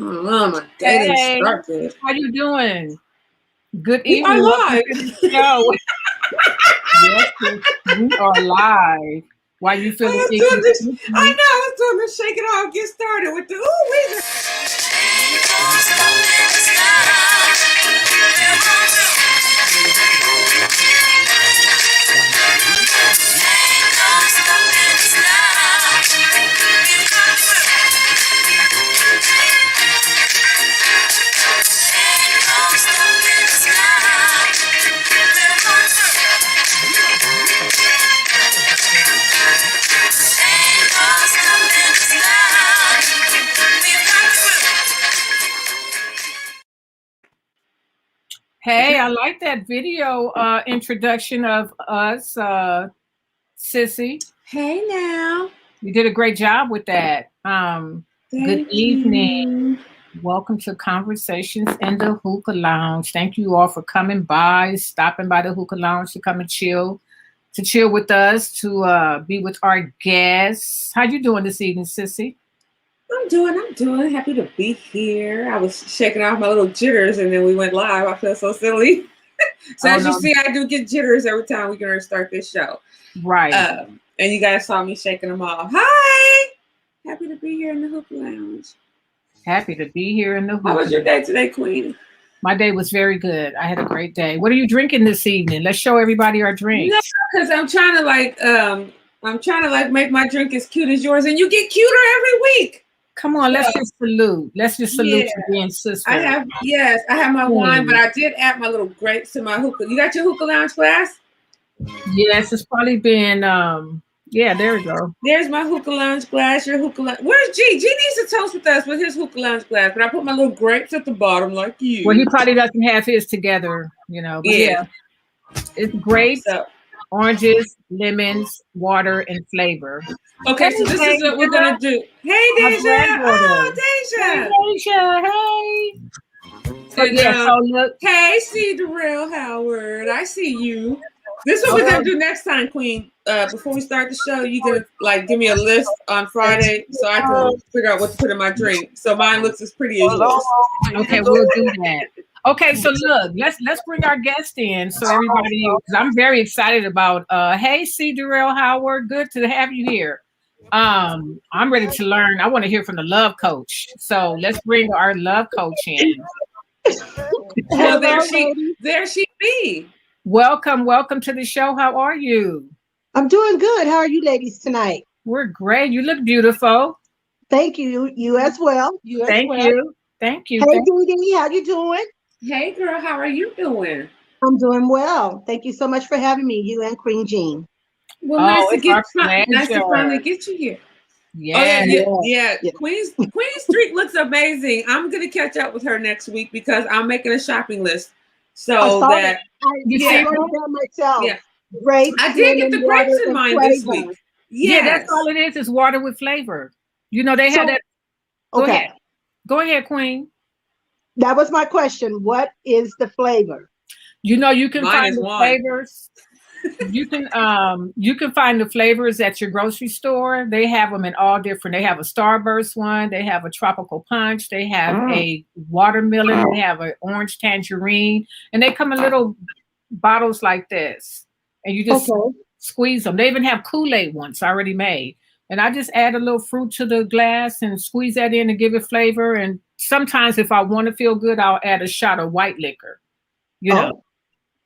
Oh, my day didn't start good. How you doing? Good We evening. are live. Show. Yes, we are live. Why you feeling I know, I was doing this shake it off, get started with the Hey, I like that video introduction of us, Sissy. Hey now. You did a great job with that. Good evening. Welcome to Conversations in the Hookah Lounge. Thank you all for coming by, stopping by the Hookah Lounge to come and chill with us, to be with our guests. How you doing this evening, Sissy? I'm doing. Happy to be here. I was shaking off my little jitters and then we went live. I feel so silly. You see, I do get jitters every time we're going to start this show. Right. And you guys saw me shaking them off. Hi! Happy to be here in the Hookah Lounge. Happy to be here in the Hookah. How was your day today, Queen? My day was very good. I had a great day. What are you drinking this evening? Let's show everybody our drinks. No, because I'm trying to make my drink as cute as yours, and you get cuter every week. Come on, let's just salute. Let's just salute you being sister. I have my wine, but I did add my little grapes to my hookah. You got your Hookah Lounge glass? Yes, it's probably been yeah, there we go. There's my Hookah Lounge glass, your Hookah Lounge. Where's G? G needs to toast with us with his Hookah Lounge glass, but I put my little grapes at the bottom like you. Well, he probably doesn't have his together, you know. But yeah. It's grapes, oranges, lemons, water, and flavor. Okay, so this is what we're gonna do. Hey, Deja! Oh, Deja! Hey, Deja! Hey! Look. Hey, see Darrell Howard. I see you. This is what we're gonna do next time, Queen. Before we start the show, you gonna give me a list on Friday so I can figure out what to put in my drink. So mine looks as pretty as yours. Okay, we'll do that. Okay, so look, let's bring our guest in so everybody, because I'm very excited about hey, C. Darrell Howard, good to have you here. I'm ready to learn. I want to hear from the love coach. So let's bring our love coach in. Well, there she be. Welcome to the show. How are you? I'm doing good. How are you ladies tonight? We're great. You look beautiful. Thank you. You as well. Thank you. Hey, Dee, how you doing? Hey, girl. How are you doing? I'm doing well. Thank you so much for having me, you and Queen Jean. Well, nice to finally get you here. Yeah. Queen's Street looks amazing. I'm gonna catch up with her next week because I'm making a shopping list. So that I wrote down myself. Yeah. Grapes. I did get the grapes in mind this week. Yeah, that's all it is water with flavor. You know, they had that. Go ahead, Queen. That was my question. What is the flavor? You know, you can find the flavors. You can find the flavors at your grocery store. They have them in all different. They have a Starburst one. They have a tropical punch. They have a watermelon. They have an orange tangerine, and they come in little bottles like this. And you just squeeze them. They even have Kool-Aid ones already made. And I just add a little fruit to the glass and squeeze that in and give it flavor. And sometimes if I want to feel good, I'll add a shot of white liquor, you know,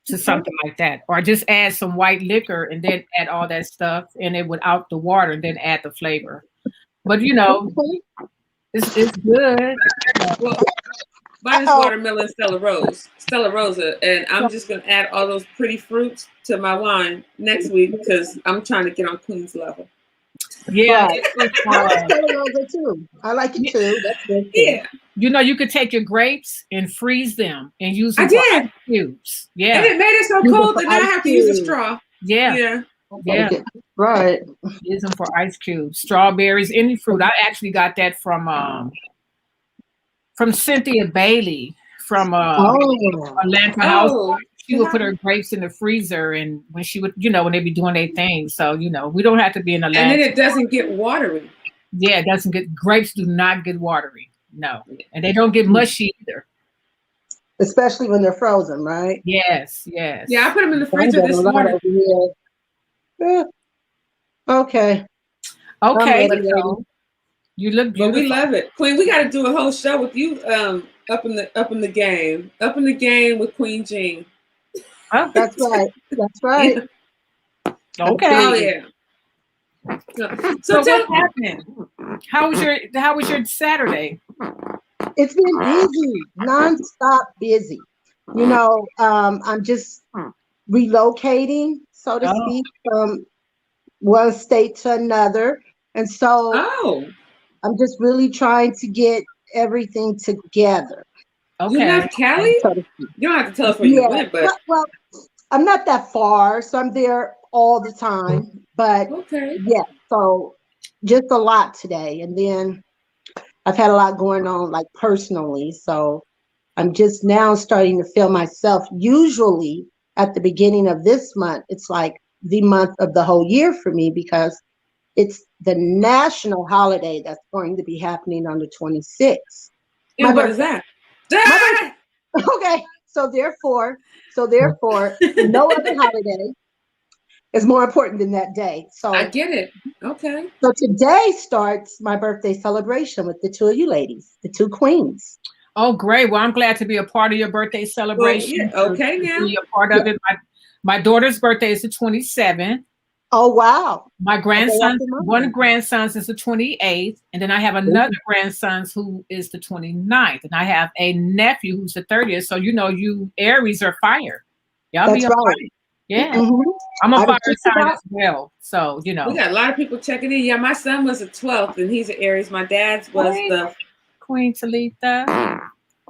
to something like that. Or just add some white liquor and then add all that stuff in it without the water and then add the flavor. But, you know, it's good. Well, mine is watermelon Stella Rosa, and I'm just going to add all those pretty fruits to my wine next week because I'm trying to get on Queen's level. Yeah. I like it too. That's good. Yeah. You know, you could take your grapes and freeze them and use them for ice cubes. Yeah. And it made it so cold that now I have to use a straw. Yeah. Right. Use them for ice cubes. Strawberries, any fruit. I actually got that from Cynthia Bailey from Atlanta House. She would put her grapes in the freezer, and when she would, you know, when they be doing their thing. So, you know, we don't have to be in Atlanta. And then it doesn't get watery. Yeah, it doesn't get, grapes do not get watery. No. And they don't get mushy either. Especially when they're frozen, right? Yes, yes. Yeah, I put them in the freezer this morning. Yeah. Okay. Okay, ready, so you look beautiful. But we love it, Queen. We got to do a whole show with you. Up in the game with Queen Jean. Oh, that's right. That's right. Yeah. Okay. Oh yeah. So what's happening? How was your Saturday? It's been busy, nonstop busy. You know, I'm just relocating, so to speak, from one state to another. And so I'm just really trying to get everything together. Okay. You left Cali? You don't have to tell us where you went, but well, I'm not that far, so I'm there all the time. But yeah, so just a lot today. And then I've had a lot going on, like personally. So I'm just now starting to feel myself. Usually at the beginning of this month, it's like the month of the whole year for me because it's the national holiday that's going to be happening on the 26th. Yeah, what is that? Okay. So therefore, no other holiday is more important than that day. So I get it. Okay. So today starts my birthday celebration with the two of you ladies, the two queens. Oh, great. Well, I'm glad to be a part of your birthday celebration. Well, okay, now. Be a part of it. My daughter's birthday is the 27th. Oh, wow. My grandson, one of the grandsons is the 28th. And then I have another grandson who is the 29th. And I have a nephew who's the 30th. So, you Aries are fire. Y'all That's be right. Yeah. Mm-hmm. I'm a fire sign as well. So, We got a lot of people checking in. Yeah, my son was the 12th and he's an Aries. My dad's was the Queen Talitha.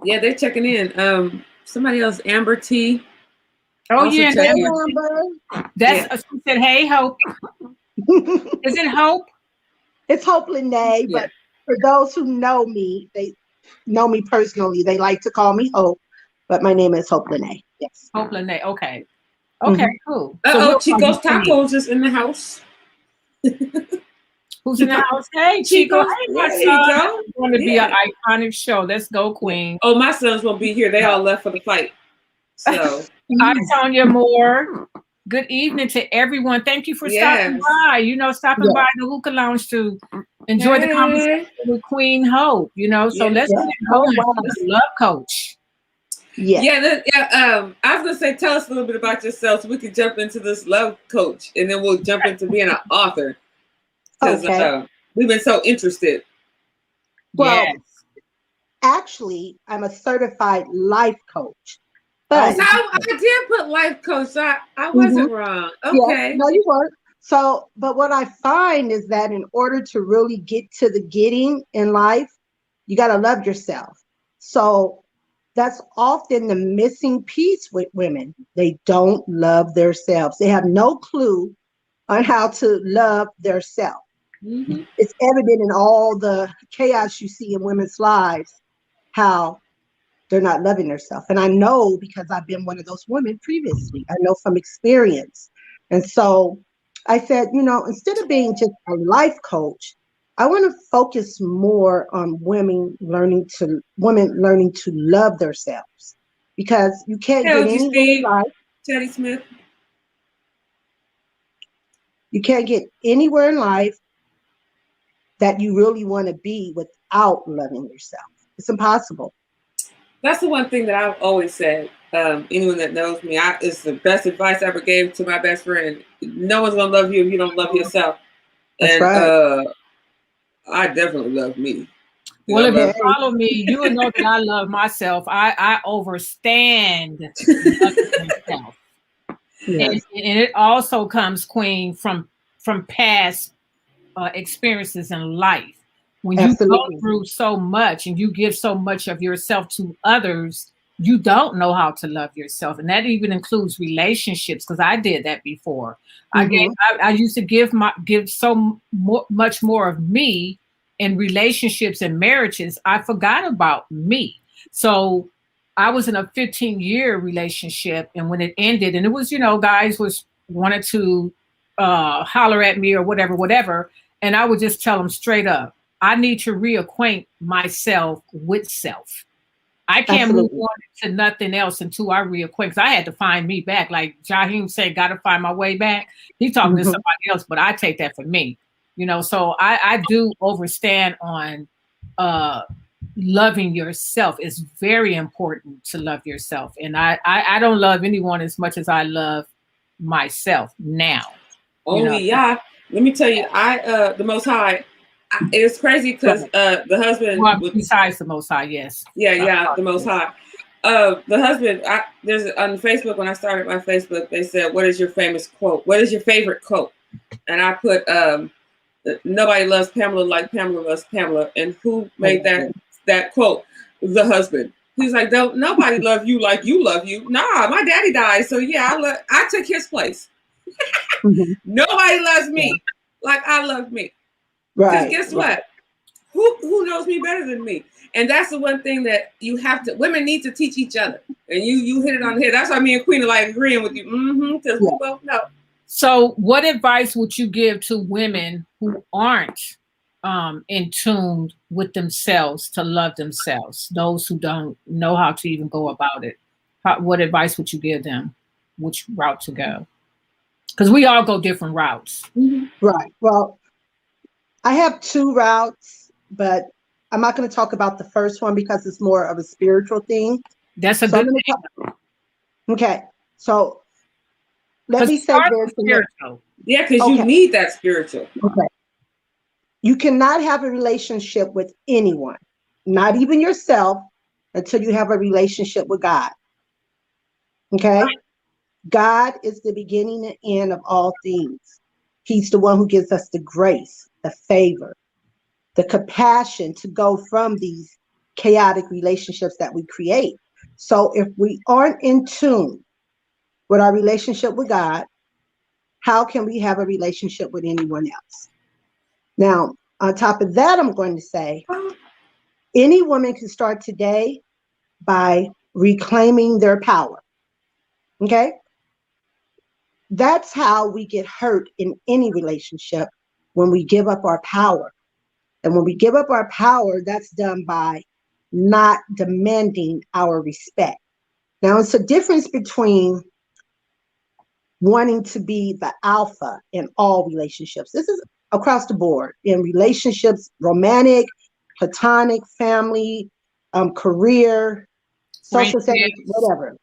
Yeah, they're checking in. Somebody else, Amber T. Oh, yeah. Amber. That's she said, hey, Hope. Is it Hope? It's Hope Lynette, but for those who know me, they know me personally. They like to call me Hope, but my name is Hope Lynette. Yes. Hope Lynette. Okay. Okay, cool. Chico's Tacos is in the house. Who's in the house? Hey, Chico. Hey, my son. It's going to be an iconic show. Let's go, Queen. Oh, my sons won't be here. They all left for the fight. So, I'm Tonya Moore. Good evening to everyone. Thank you for stopping by. Stopping by the Hookah Lounge to enjoy the conversation with Queen Hope. So let's get going. Love coach. Yeah. I was gonna say, tell us a little bit about yourself so we can jump into this love coach, and then we'll jump into being an author because we've been so interested. Well, actually, I'm a certified life coach. But I did put life coach. So I wasn't wrong. Okay. Yeah, no, you weren't. So, but what I find is that in order to really get to the getting in life, you got to love yourself. So that's often the missing piece with women. They don't love themselves. They have no clue on how to love themselves. Mm-hmm. It's evident in all the chaos you see in women's lives, how they're not loving themselves. And I know because I've been one of those women previously. I know from experience. And so I said, instead of being just a life coach, I want to focus more on women learning to love themselves, because you can't get anywhere in life. Teddy Smith. You can't get anywhere in life that you really want to be without loving yourself. It's impossible. That's the one thing that I've always said. Anyone that knows me, it's the best advice I ever gave to my best friend. No one's gonna love you if you don't love yourself. That's right. I definitely love me. Well, if you follow me, you will know that I love myself. I overstand myself. Yes. And it also comes, Queen, from past experiences in life. When you go through so much and you give so much of yourself to others, you don't know how to love yourself. And that even includes relationships, because I did that before. Mm-hmm. I used to give so much more of me in relationships and marriages. I forgot about me. So I was in a 15-year relationship, and when it ended, and it was, guys wanted to holler at me or whatever, and I would just tell them straight up, I need to reacquaint myself with self. I can't move on to nothing else until I reacquaint. Because I had to find me back. Like Jaheim said, got to find my way back. He's talking to somebody else, but I take that for me. So I do overstand on loving yourself. It's very important to love yourself. And I don't love anyone as much as I love myself now. Yeah. Let me tell you, the Most High, it's crazy because the husband. Besides the Most High, yes. Yeah, the Most High. The husband, there's on Facebook, when I started my Facebook, they said, what is your famous quote? What is your favorite quote? And I put, nobody loves Pamela like Pamela loves Pamela. And who made that quote? The husband. He's like, nobody love you like you love you. Nah, my daddy died. So yeah, I took his place. Nobody loves me like I love me. Right. Because guess what? Who knows me better than me? And that's the one thing that women need to teach each other. And you hit it on the head. That's why me and Queen are like agreeing with you. Because we both know. So what advice would you give to women who aren't in tune with themselves to love themselves? Those who don't know how to even go about it. What advice would you give them? Which route to go? Because we all go different routes. Right. Well, I have 2 routes, but I'm not going to talk about the first one because it's more of a spiritual thing. That's a good thing. Okay. So let me say this. Spiritual. Yeah, because you need that spiritual. Okay. You cannot have a relationship with anyone, not even yourself, until you have a relationship with God. Okay? Right. God is the beginning and end of all things. He's the one who gives us the grace, the favor, the compassion to go from these chaotic relationships that we create. So if we aren't in tune with our relationship with God, how can we have a relationship with anyone else? Now, on top of that, I'm going to say any woman can start today by reclaiming their power. Okay? That's how we get hurt in any relationship, when we give up our power. And when we give up our power, that's done by not demanding our respect. Now, it's a difference between wanting to be the alpha in all relationships. This is across the board in relationships, romantic, platonic, family, career, social settings, whatever.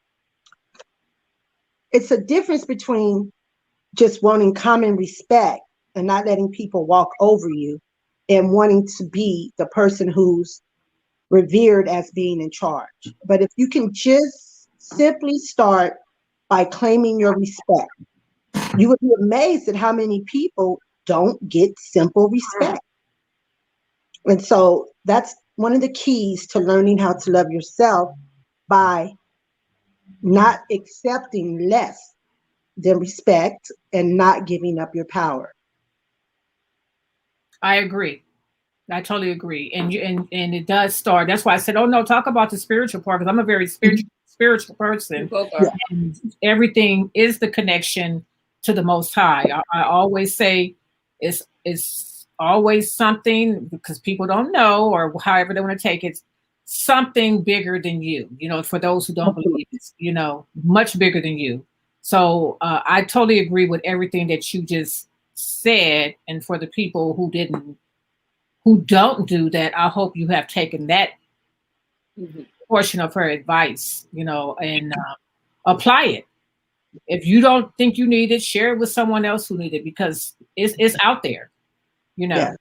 It's a difference between just wanting common respect and not letting people walk over you, and wanting to be the person who's revered as being in charge. But if you can just simply start by claiming your respect, you would be amazed at how many people don't get simple respect. And so that's one of the keys to learning how to love yourself, by not accepting less than respect and not giving up your power. I agree. I totally agree. And it does start. That's why I said, oh no, talk about the spiritual part, because I'm a very spiritual person. And everything is the connection to the Most High. I always say it's always something, because people don't know, or however they want to take it, something bigger than you, for those who don't believe it's, much bigger than you. So I totally agree with everything that you just said. And for the people who don't do that, I hope you have taken that portion of her advice, and apply it. If you don't think you need it, share it with someone else who needs it, because it's out there, Yeah.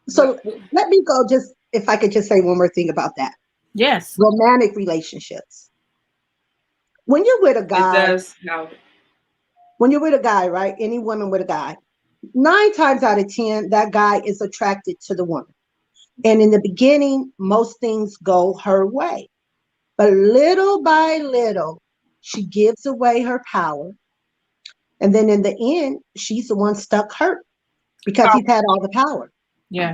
So let me go, just if I could just say one more thing about that. Yes. Romantic relationships. When you're with a guy, when you're with a guy, right? Any woman with a guy, 9 times out of 10, that guy is attracted to the woman. And in the beginning, most things go her way. But little by little, she gives away her power. And then in the end, she's the one stuck hurt because he's had all the power. Yeah.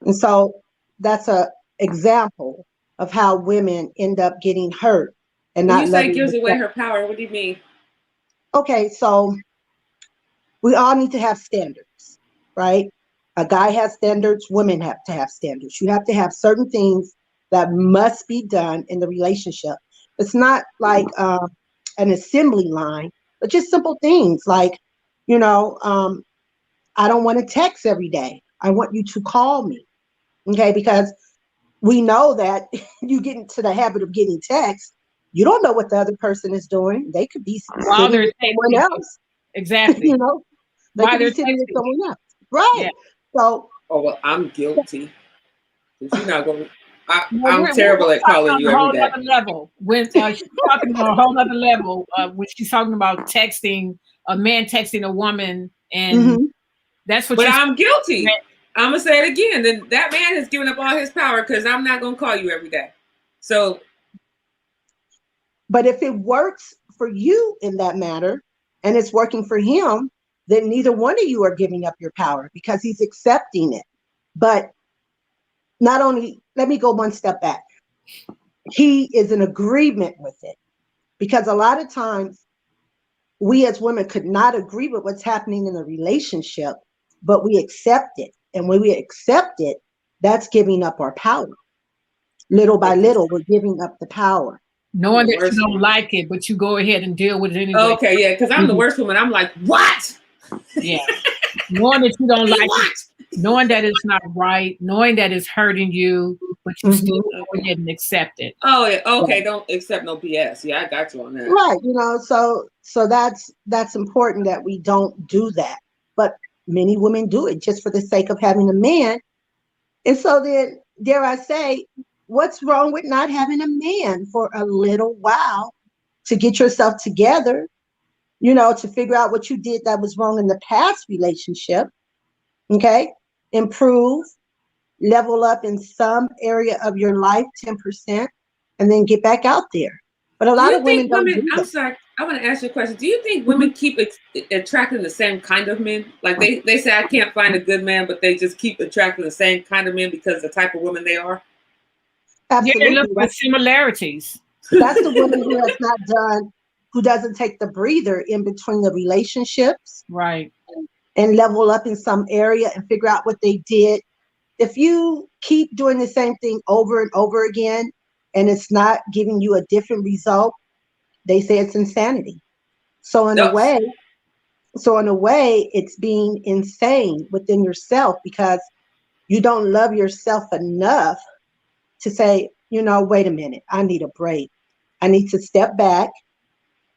And so that's an example of how women end up getting hurt and not. When you say gives away her power, what do you mean? Okay, so we all need to have standards, right? A guy has standards, women have to have standards. You have to have certain things that must be done in the relationship. It's not like an assembly line, but just simple things like, you know, I don't want to text every day. I want you to call me. Okay, because we know that you get into the habit of getting text. You don't know what the other person is doing. They could be while sitting they're with someone else. Exactly. You know, they While could be they're sitting with texting. someone else. Right. Yeah. So, oh well, I'm guilty. You're not going. Well, I'm terrible at calling you every day. On a whole other level. When she's talking on a whole other level, when she's talking about texting, a man texting a woman, and that's what. But I'm guilty. I'm gonna say it again. Then that man has given up all his power because I'm not gonna call you every day. So, but if it works for you in that matter, and it's working for him, then neither one of you are giving up your power because he's accepting it. But not only, let me go one step back. He is in agreement with it, because a lot of times we as women could not agree with what's happening in the relationship, but we accept it. And when we accept it, that's giving up our power. Little by little, we're giving up the power. Knowing that you don't like it, but you go ahead and deal with it anyway. Okay, yeah, because I'm the worst woman. I'm like, what? Yeah. Knowing that you don't like it, knowing that it's not right, knowing that it's hurting you, but you still go ahead and accept it. Oh, yeah. Okay, don't accept no BS. Yeah, I got you on that. Right, you know, so that's important that we don't do that. But many women do it just for the sake of having a man. And so then, dare I say, what's wrong with not having a man for a little while to get yourself together, you know, to figure out what you did that was wrong in the past relationship, okay? Improve, level up in some area of your life, 10%, and then get back out there. But a lot of women don't do that. I'm sorry, I want to ask you a question. Do you think women keep attracting the same kind of men? Like they say, I can't find a good man, but they just keep attracting the same kind of men because of the type of woman they are? Absolutely. Yeah, look for similarities. That's the woman who has not done, who doesn't take the breather in between the relationships. Right. And level up in some area and figure out what they did. If you keep doing the same thing over and over again, and it's not giving you a different result, they say it's insanity. So in a way, it's being insane within yourself, because you don't love yourself enough to say, you know, wait a minute, I need a break. I need to step back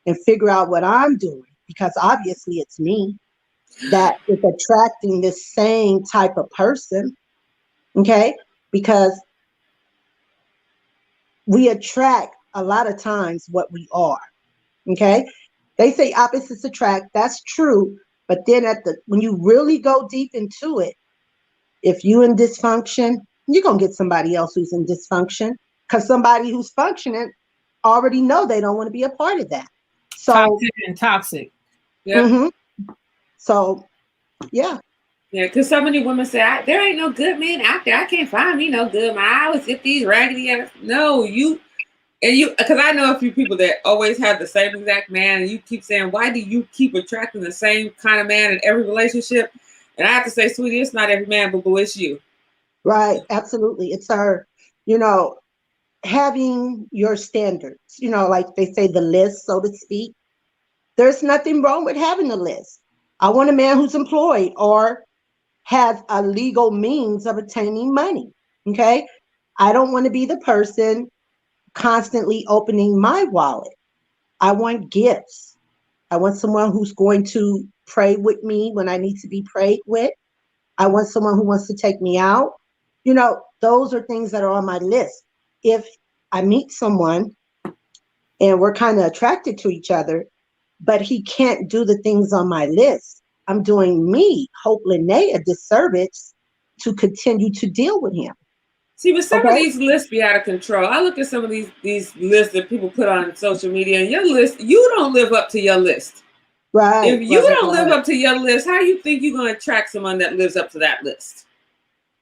and figure out what I'm doing, because obviously it's me that is attracting this same type of person. Okay, because we attract a lot of times what we are. Okay, they say opposites attract. That's true. But then when you really go deep into it, if you in dysfunction, you're gonna get somebody else who's in dysfunction, because somebody who's functioning already know they don't want to be a part of that. So toxic. Yeah. So yeah. Yeah, because so many women say, there ain't no good men out there. I can't find me no good man. I always get these raggedy ass. No, because I know a few people that always have the same exact man, and you keep saying, why do you keep attracting the same kind of man in every relationship? And I have to say, sweetie, it's not every man, but boy, it's you. Right, absolutely. It's our, you know, having your standards, you know, like they say, the list, so to speak. There's nothing wrong with having a list. I want a man who's employed or has a legal means of attaining money. Okay. I don't want to be the person constantly opening my wallet. I want gifts. I want someone who's going to pray with me when I need to be prayed with. I want someone who wants to take me out. You know, those are things that are on my list. If I meet someone and we're kind of attracted to each other, but he can't do the things on my list, I'm doing me, Hope Lynette, a disservice to continue to deal with him. See, but some of these lists be out of control. I look at some of these lists that people put on social media, and your list, you don't live up to your list. Right. If you don't live up to your list, how do you think you're going to attract someone that lives up to that list?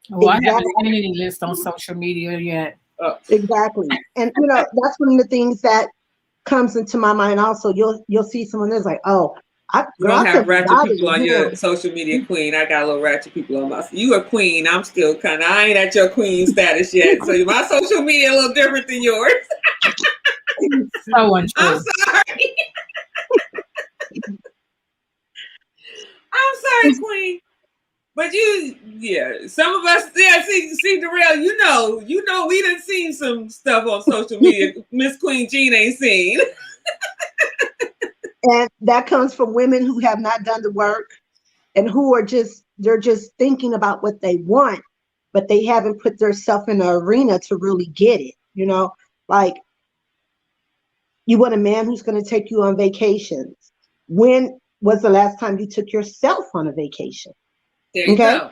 Well, I haven't seen any list on social media yet. Oh. Exactly. And, you know, that's one of the things that comes into my mind also. You'll see someone that's like, oh, You don't have ratchet people on your social media, queen. I got a little ratchet people on my. You a queen. I'm still kind of. I ain't at your queen status yet. So my social media a little different than yours. So untrue. I'm sorry. I'm sorry, queen. But some of us, see, Darrell, you know, we done seen some stuff on social media. Miss Queen Jean ain't seen. And that comes from women who have not done the work and who are they're just thinking about what they want, but they haven't put themselves in the arena to really get it. You know, like you want a man who's going to take you on vacations. When was the last time you took yourself on a vacation? There you go.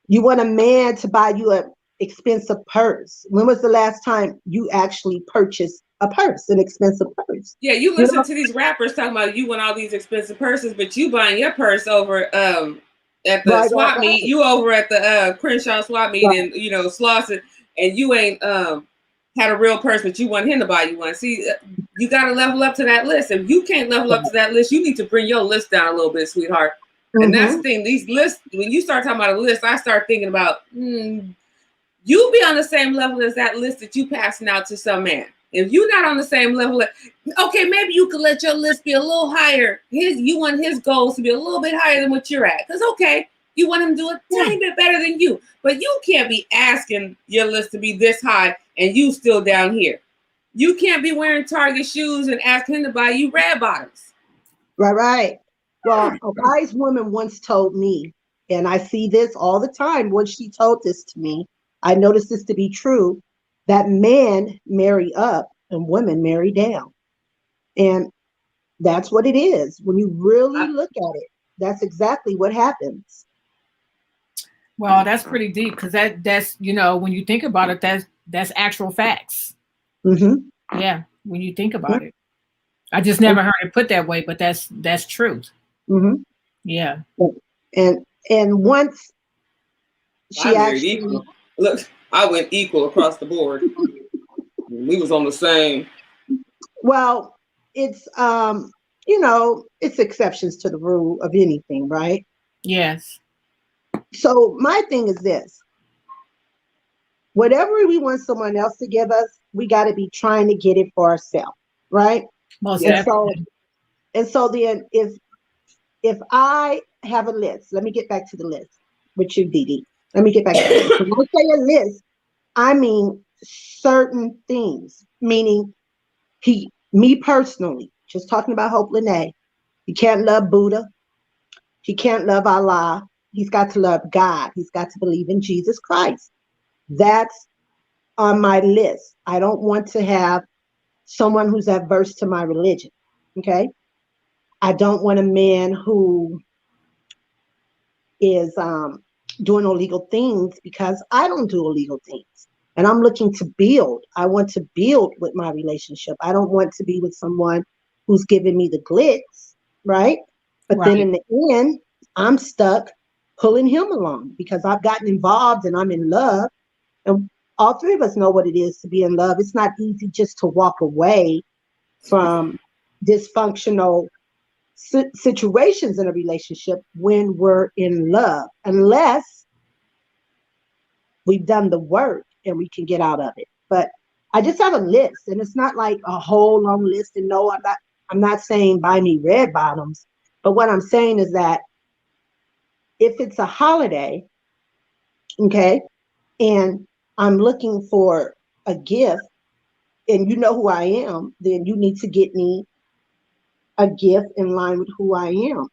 You want a man to buy you an expensive purse. When was the last time you actually purchased a purse, an expensive purse? Yeah, you listen to these rappers talking about you want all these expensive purses, but you buying your purse over at the swap meet. You over at the Crenshaw swap meet and Slauson, and you ain't had a real purse, but you want him to buy you one. See, you got to level up to that list. If you can't level up to that list, you need to bring your list down a little bit, sweetheart. And that's the thing. These lists, when you start talking about a list, I start thinking about you be on the same level as that list that you passing out to some man. If you're not on the same level, okay, maybe you could let your list be a little higher. You want his goals to be a little bit higher than what you're at. Because, okay, you want him to do a tiny bit better than you. But you can't be asking your list to be this high and you still down here. You can't be wearing Target shoes and asking him to buy you red bottoms. Right. Well, a wise woman once told me, and I see this all the time when she told this to me, I noticed this to be true, that men marry up and women marry down. And that's what it is. When you really look at it, that's exactly what happens. Well, that's pretty deep because that's when you think about it, that's actual facts. Mm-hmm. Yeah, when you think about it. I just never heard it put that way, but that's truth. Mm-hmm. Yeah. And once she actually equal. Look, I went equal across the board. We was on the same. Well, it's it's exceptions to the rule of anything, right? Yes. So my thing is this. Whatever we want someone else to give us, we got to be trying to get it for ourselves, right? Most definitely. And so then if I have a list, let me get back to the list with you, Dee. Let me get back to the list. When I say a list, I mean certain things, meaning me personally, just talking about Hope Lynette, he can't love Buddha. He can't love Allah. He's got to love God. He's got to believe in Jesus Christ. That's on my list. I don't want to have someone who's adverse to my religion. Okay. I don't want a man who is doing illegal things because I don't do illegal things. And I'm looking to build. I want to build with my relationship. I don't want to be with someone who's giving me the glitz, right? But then in the end, I'm stuck pulling him along because I've gotten involved and I'm in love. And all three of us know what it is to be in love. It's not easy just to walk away from dysfunctional situations in a relationship when we're in love, unless we've done the work and we can get out of it. But I just have a list, and it's not like a whole long list. And no, I'm not saying buy me red bottoms, but what I'm saying is that if it's a holiday, okay, and I'm looking for a gift, and you know who I am, then you need to get me a gift in line with who I am.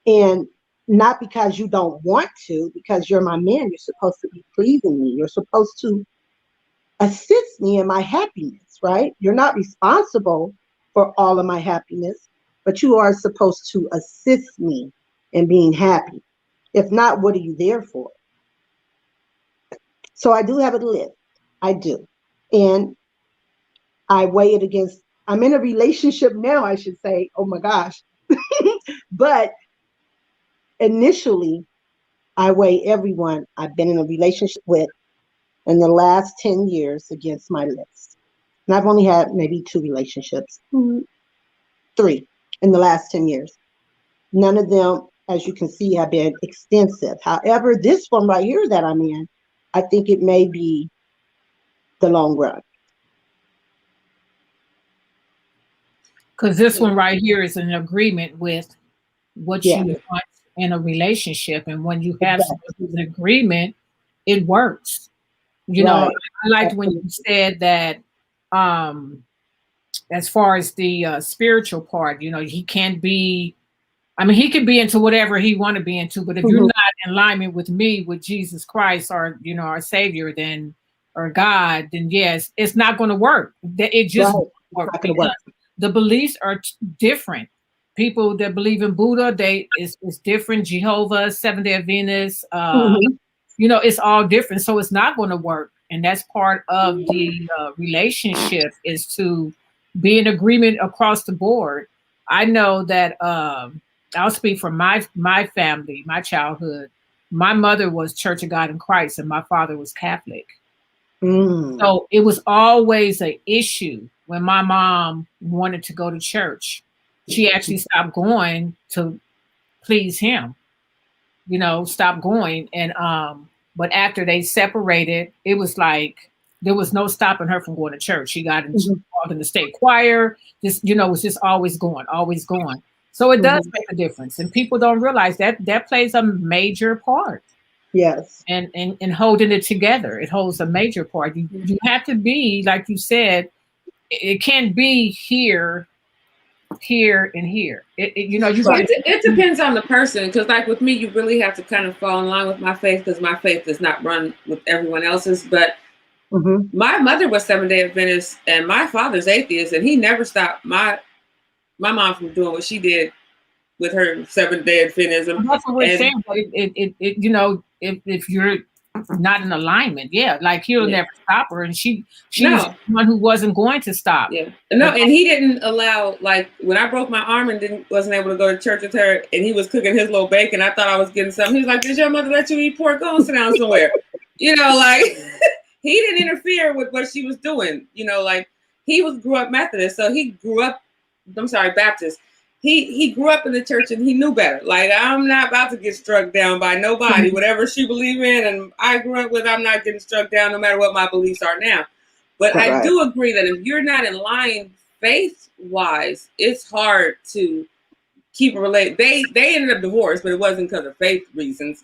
And not because you don't want to, because you're my man, you're supposed to be pleasing me. You're supposed to assist me in my happiness, right? You're not responsible for all of my happiness, but you are supposed to assist me in being happy. If not, what are you there for? So I do have a list. I do. And I weigh it against, I'm in a relationship now, I should say. Oh my gosh. But initially, I weigh everyone I've been in a relationship with in the last 10 years against my list. And I've only had maybe 2 relationships, 3 in the last 10 years. None of them, as you can see, have been extensive. However, this one right here that I'm in, I think it may be the long run. Because this one right here is an agreement with what you want in a relationship. And when you have an agreement, it works. You know, I liked when you said that as far as the spiritual part, you know, he can't be, I mean, he can be into whatever he want to be into, but if you're not in alignment with me, with Jesus Christ, or, you know, our Savior, then, or God, then yes, it's not going to work. It just won't work because the beliefs are different. People that believe in Buddha, it's different. Jehovah, Seventh Day Adventist, you know, it's all different. So it's not going to work. And that's part of the relationship, is to be in agreement across the board. I know that I'll speak from my family, my childhood. My mother was Church of God in Christ, and my father was Catholic. So it was always an issue when my mom wanted to go to church. She actually stopped going to please him, you know, stopped going. And but after they separated, it was like there was no stopping her from going to church. She got involved in the state choir, just, you know, was just always going, always going. So it does make a difference. And people don't realize that plays a major part. Yes. And holding it together, it holds a major part. You have to be, like you said, it can't be here, and here. You know, it depends on the person, because like with me, you really have to kind of fall in line with my faith, because my faith does not run with everyone else's. But my mother was Seventh-day Adventist and my father's atheist, and he never stopped my mom from doing what she did with her Seventh-day Adventism. That's what we're saying. But it you know, if you're not in alignment, like he'll never stop her, and she's the one who wasn't going to stop. And he didn't allow, like when I broke my arm and wasn't able to go to church with her, and he was cooking his little bacon, I thought I was getting something. He was like, "Did your mother let you eat pork? Go and sit down somewhere." You know, like he didn't interfere with what she was doing. You know, like he grew up Methodist, so he grew up, Baptist. He grew up in the church and he knew better. Like, I'm not about to get struck down by nobody, whatever she believe in. And I grew up with, I'm not getting struck down no matter what my beliefs are now. But I do agree that if you're not in line faith-wise, it's hard to keep a relate. They ended up divorced, but it wasn't because of faith reasons.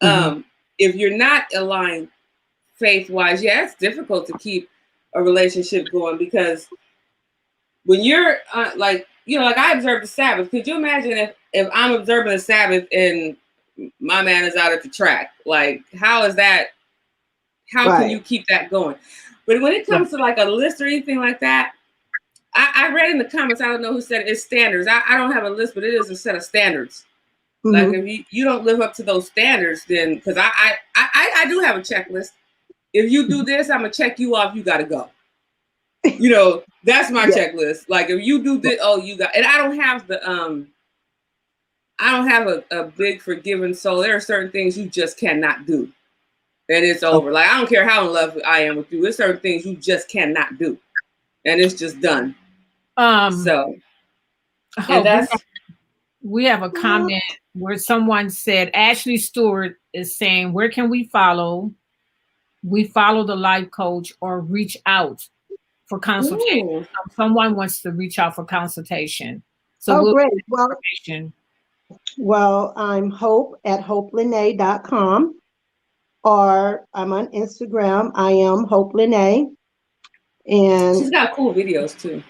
If you're not aligned faith-wise, it's difficult to keep a relationship going, because when you're like, you know, like I observe the Sabbath. Could you imagine if I'm observing the Sabbath and my man is out at the track? Like, how is that? How can you keep that going? But when it comes to like a list or anything like that, I read in the comments, I don't know who said it, it's standards. I don't have a list, but it is a set of standards. Like if you don't live up to those standards, then, because I do have a checklist. If you do this, I'm gonna check you off. You got to go. You know, that's my checklist. Like if you do this, you got, and I don't have a big forgiving soul. There are certain things you just cannot do, and it's over. Like I don't care how in love I am with you. There's certain things you just cannot do, and it's just done. So, and we have a comment where someone said, Ashley Stewart is saying, where can we follow? We follow the life coach or reach out for consultation. Someone wants to reach out for consultation. So great. Well, I'm Hope at hopelynette.com, or I'm on Instagram. I am Hope Lynette. And she's got cool videos too.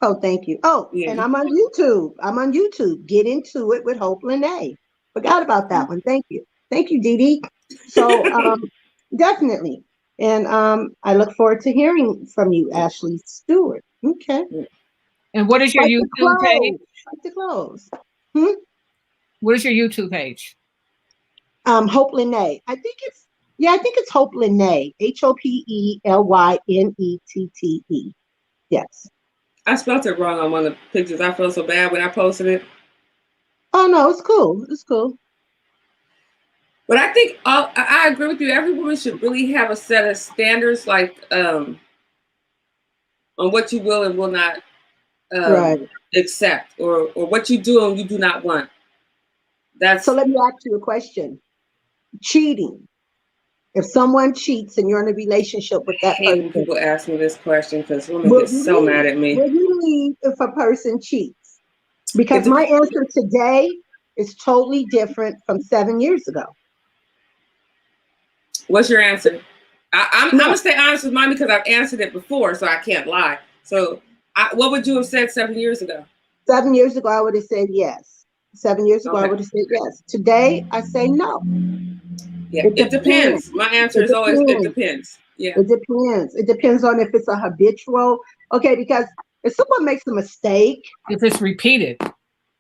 Oh, thank you. And I'm on YouTube. Get Into It with Hope Lynette. Forgot about that one. Thank you. Thank you, Dee Dee. So definitely. And I look forward to hearing from you, Ashley Stewart. Okay. And what is your YouTube page? Like to close. What is your YouTube page? Hope Lynette. I think it's Hope Lynette. HOPELYNETTE. Yes. I spelled it wrong on one of the pictures. I felt so bad when I posted it. Oh no, it's cool. It's cool. But I think I agree with you. Every woman should really have a set of standards, like on what you will and will not accept, or what you do and you do not want. So let me ask you a question. Cheating. If someone cheats and you're in a relationship with that person. When people ask me this question because women get so mad at me. Will you leave if a person cheats? Because my answer today is totally different from 7 years ago. What's your answer? I'm going to stay honest with mine because I've answered it before, so I can't lie. So what would you have said 7 years ago? 7 years ago, I would have said yes. 7 years ago, I would have said yes. Today, I say no. Yeah, it depends. My answer is always, it depends. Yeah. It depends. It depends on if it's a habitual. Okay, because if someone makes a mistake. If it's repeated.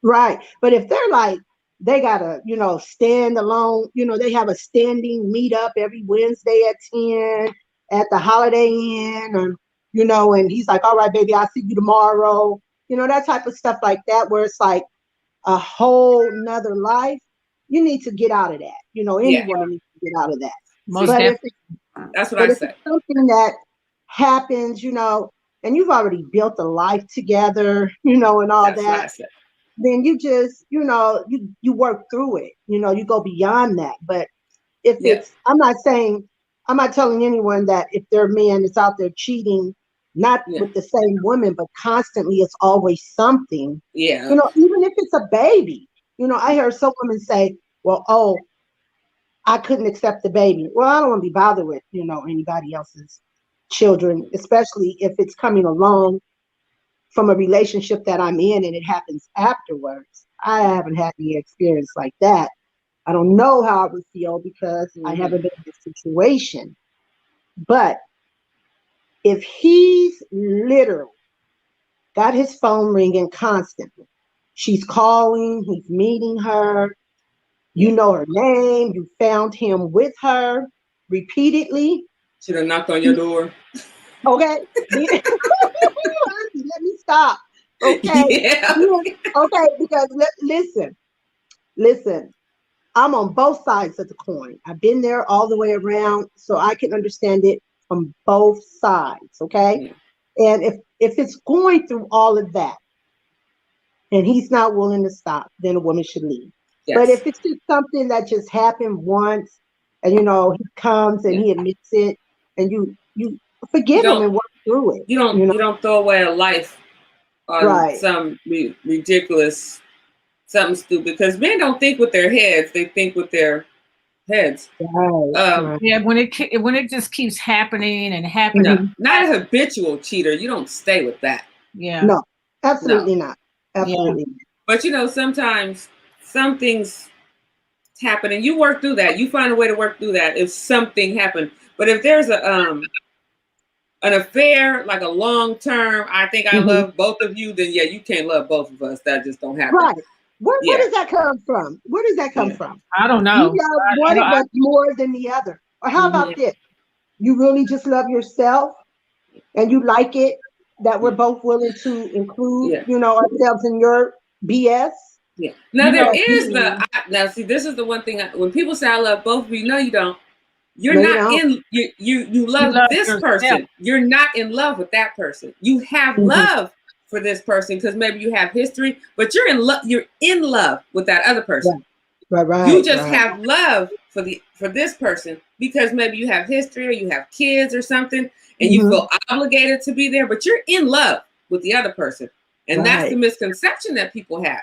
Right. But if they're like, they got to, stand alone, they have a standing meetup every Wednesday at 10 at the Holiday Inn, and he's like, all right, baby, I'll see you tomorrow. That type of stuff like that, where it's like a whole nother life. You need to get out of that. Any woman needs to get out of that. That's what I say. It's something that happens, and you've already built a life together, and all that's that. What I said. Then you just, you work through it. You go beyond that. But if it's, I'm not telling anyone that if their man is out there cheating, not with the same woman, but constantly, it's always something. Yeah. Even if it's a baby. I heard some women say, well, I couldn't accept the baby. Well, I don't want to be bothered with, anybody else's children, especially if it's coming along from a relationship that I'm in and it happens afterwards. I haven't had any experience like that. I don't know how I would feel because I haven't been in this situation. But if he's literally got his phone ringing constantly, she's calling, he's meeting her, you know her name, you found him with her repeatedly. Should have knocked on your door. Okay. Let me stop. Okay. Yeah. Okay, because listen, I'm on both sides of the coin. I've been there all the way around, so I can understand it from both sides. Okay. Yeah. And if it's going through all of that and he's not willing to stop, then a woman should leave. Yes. But if it's just something that just happened once and he comes and he admits it and you forgive him and work through it. You don't throw away a life on some ridiculous, something stupid, because men don't think with their heads, they think with their heads. Right. Yeah, when it just keeps happening and happening. No, not a habitual cheater. You don't stay with that. Yeah. No, absolutely not. Absolutely. Yeah. But sometimes some things happen and you work through that. You find a way to work through that if something happened. But if there's an affair, like a long term, I think I love both of you, then you can't love both of us. That just don't happen. Right. Where does that come from? Where does that come from? I don't know. You love one of us more than the other. Or how about this? You really just love yourself and you like it that we're both willing to include, ourselves in your BS. Yeah. Now now see, this is the one thing when people say I love both of you, no, you don't. You're not in you love this person. You're not in love with that person. You have love for this person because maybe you have history, but you're in love with that other person. Right. You just have love for this person because maybe you have history or you have kids or something and you feel obligated to be there, but you're in love with the other person. And that's the misconception that people have.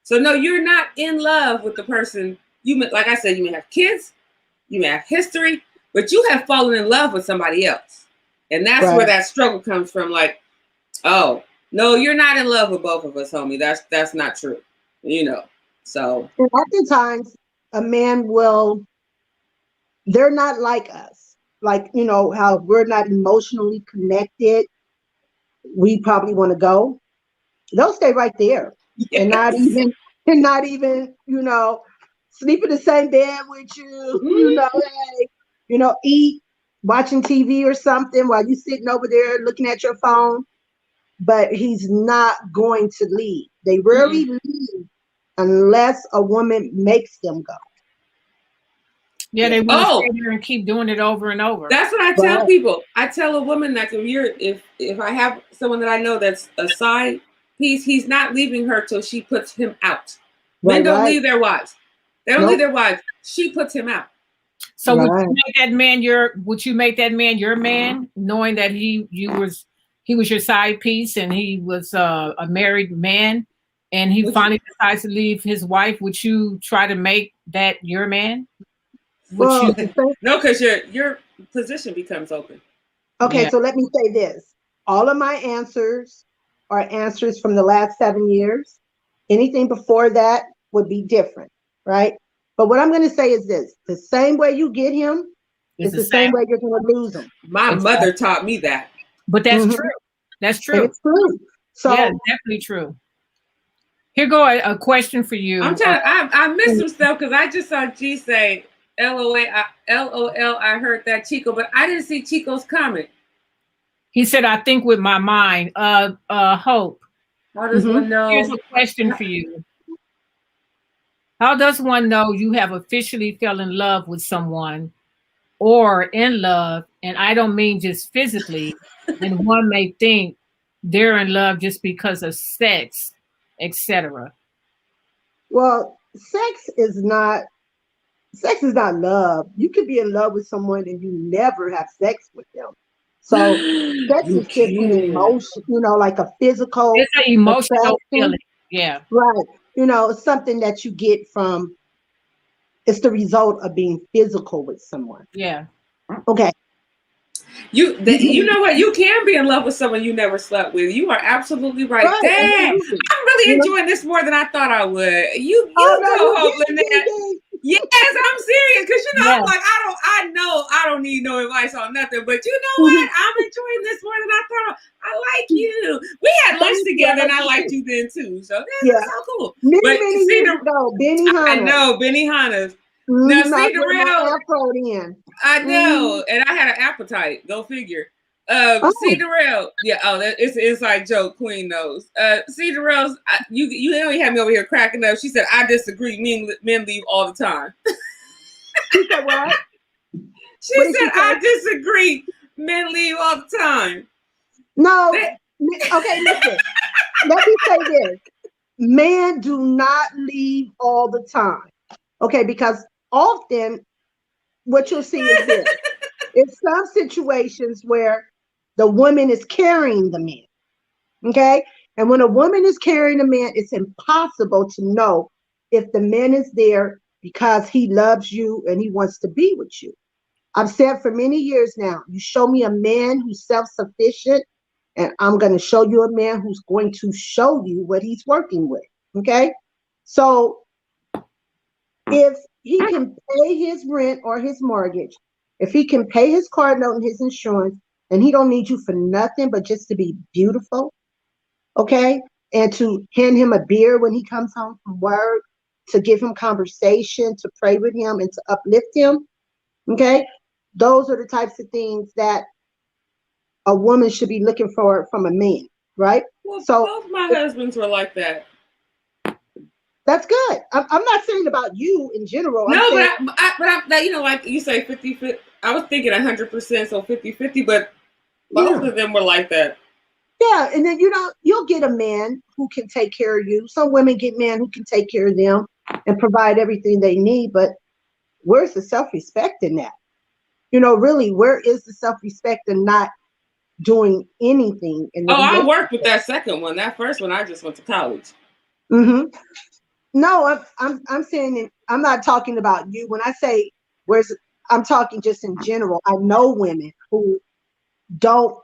So no, you're not in love with the person. Like I said, you may have kids, you may have history, but you have fallen in love with somebody else. And that's where that struggle comes from. Like, oh, no, you're not in love with both of us, homie. That's not true. So. And oftentimes a man they're not like us. Like, how we're not emotionally connected. We probably want to go. They'll stay right there. Yes. And not even, sleep in the same bed with you, eat, watching TV or something while you're sitting over there looking at your phone. But he's not going to leave. They rarely leave unless a woman makes them go. Yeah, they want to stay there and keep doing it over and over. That's what I tell people. I tell a woman that if I have someone that I know that's a side he's not leaving her till she puts him out. Right, Men don't leave their wives. They don't leave their wives. She puts him out. So would you make that man your man, knowing that he was your side piece and he was a married man, and he finally decides to leave his wife? Would you try to make that your man? No, because your position becomes open. Okay, so let me say this. All of my answers are answers from the last 7 years. Anything before that would be different, right? But what I'm going to say is this. The same way you get him is the same way you're going to lose him. My mother taught me that. But that's true. That's true. And it's true. So, yeah, definitely true. Here go a question for you. I'm trying. I missed some stuff because I just saw G say LOL. I heard that Chico, but I didn't see Chico's comment. He said, "I think with my mind." Hope. How does one know? Here's a question for you. How does one know you have officially fell in love with someone, or in love? And I don't mean just physically. And one may think they're in love just because of sex, etc. Well, sex is not love. You could be in love with someone and you never have sex with them. So sex is just an emotion, like a physical. It's an emotional feeling. Yeah. Right. It's something that you get from, it's the result of being physical with someone. Yeah. Okay. You know what? You can be in love with someone you never slept with. You are absolutely right. Dang, I'm really enjoying this more than I thought I would. You go, Hope, Lynette. Yes, I'm serious because I'm like I don't need no advice on nothing. But you know what? I'm enjoying this more than I thought. I like you. We had lunch together, and I liked you then too. So that's so cool. Many years ago, I know Benihana's. Now see the real. I know, and I had an appetite. Go figure. See the real. Yeah. Oh, it's an inside joke. Queen knows. See the real. You only had me over here cracking up. She said, "I disagree. Men leave all the time." She said what? She said, "I disagree. Men leave all the time." No. Okay, listen. Let me say this: men do not leave all the time. Okay, because often what you'll see is this. In some situations where the woman is carrying the man, okay? And when a woman is carrying a man, it's impossible to know if the man is there because he loves you and he wants to be with you. I've said for many years now, you show me a man who's self-sufficient, and I'm going to show you a man who's going to show you what he's working with, okay? So if he can pay his rent or his mortgage, if he can pay his car note and his insurance, and he don't need you for nothing but just to be beautiful, okay? And to hand him a beer when he comes home from work, to give him conversation, to pray with him, and to uplift him, okay? Those are the types of things that a woman should be looking for from a man, right? Well, so both my husbands were like that. That's good. I'm not saying about you in general. No, but I'm like you say 50-50. I was thinking 100%, so 50-50, but both of them were like that. Yeah, and then you'll get a man who can take care of you. Some women get men who can take care of them and provide everything they need, but where's the self-respect in that? Really, where is the self-respect in not doing anything? I worked with that second one. That first one, I just went to college. Mm-hmm. No, I'm saying I'm not talking about you. When I say I'm talking just in general. I know women who don't,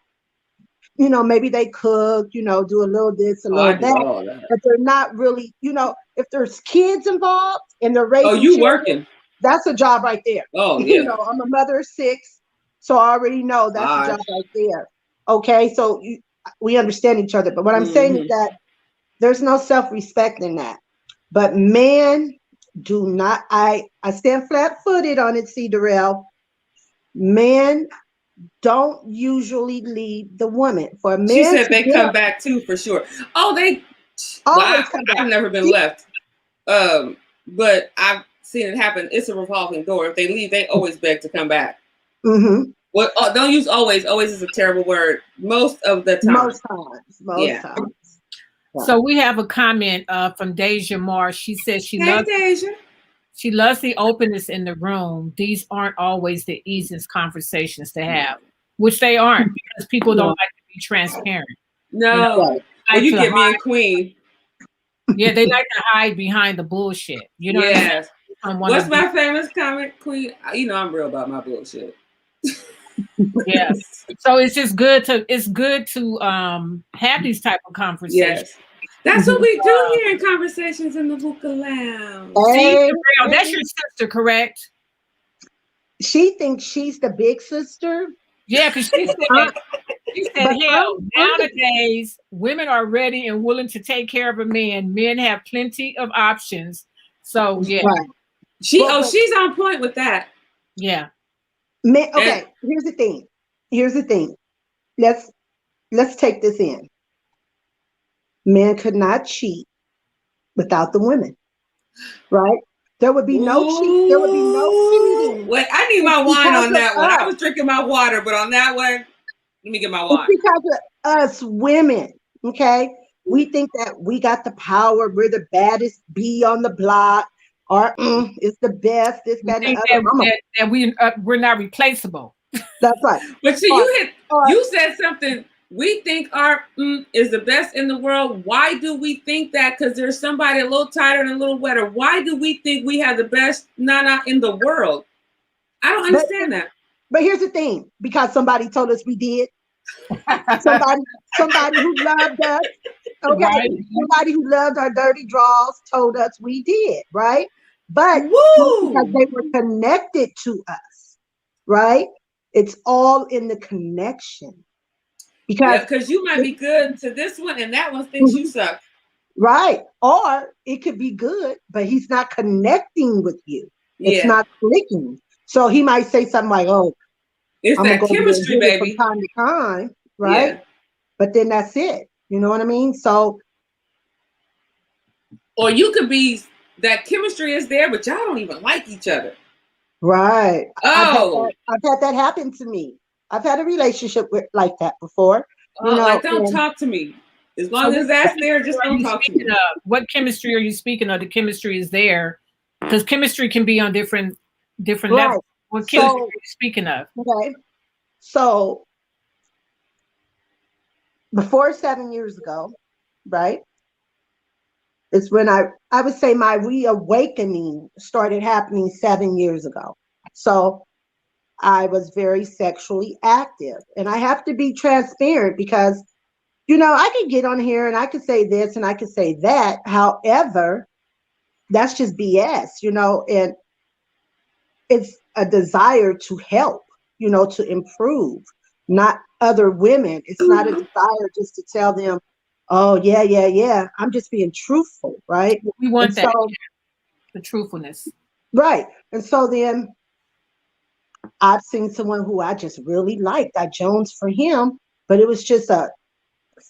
maybe they cook, do a little this, a little that, but they're not really, if there's kids involved and they're raising children, working. That's a job right there. Oh, yeah. I'm a mother of 6, so I already know that's a job right there. Okay, so we understand each other. But what I'm saying is that there's no self-respect in that. But men do not, I stand flat-footed on it, C. Darrell. Men don't usually leave the woman. For a man, she said they come back too, for sure. Oh, they always come back. I've never been left. But I've seen it happen. It's a revolving door. If they leave, they always beg to come back. Mm-hmm. Well, don't use always. Always is a terrible word. Most of the time. Most times. So we have a comment from Deja Marsh. She says Deja. She loves the openness in the room. These aren't always the easiest conversations to have, which they aren't because people don't like to be transparent. No. Well, you get me and Queen. Yeah, they like to hide behind the bullshit. You know what I'm saying? What's my famous comment, Queen? You know I'm real about my bullshit. Yes. So it's just good to have these type of conversations. Yes. That's what we do here in Conversations in the Hookah Lounge. See, that's your sister, correct? She thinks she's the big sister. Yeah, because she said, hell, nowadays, women are ready and willing to take care of a man. Men have plenty of options. So, yeah. Right. She's on point with that. Yeah. Okay, here's the thing. Let's take this in. Men could not cheat without the women, right? There would be no cheat. There would be no cheating. Wait, I need my wine on that one. I was drinking my water, but on that one, let me get my wine. It's because of us women, okay? We think that we got the power. We're the baddest bee on the block, or it's the best. This, that, and the other. We're not replaceable. That's right. But see, you said something. We think our is the best in the world. Why do we think that? Because there's somebody a little tighter and a little wetter. Why do we think we have the best nana in the world? I don't understand that. But here's the thing, because somebody told us we did. somebody who loved us. Okay. Right. Somebody who loved our dirty draws told us we did, right? But because they were connected to us, right? It's all in the connection. Because you might be good to this one and that one thinks you suck. Right. Or it could be good, but he's not connecting with you. It's not clicking. So he might say something like, oh, it's that chemistry, baby. From time to time, right? Yeah. But then that's it. You know what I mean? So. Or you could be, that chemistry is there, but y'all don't even like each other. Right. Oh. I've had that happen to me. I've had a relationship like that before. Don't talk to me. As long as that's there, just don't talk to me. What chemistry are you speaking of? The chemistry is there because chemistry can be on different levels. What chemistry are you speaking of? Okay. So before 7 years ago, right? It's when I would say my reawakening started happening 7 years ago. So I was very sexually active, and I have to be transparent because, I could get on here and I could say this and I could say that. However, that's just BS, and it's a desire to help, to improve, not other women. It's not a desire just to tell them, oh, yeah. I'm just being truthful, right? We want that, the truthfulness. Right. And so then I've seen someone who I just really liked. I jonesed for him, but it was just a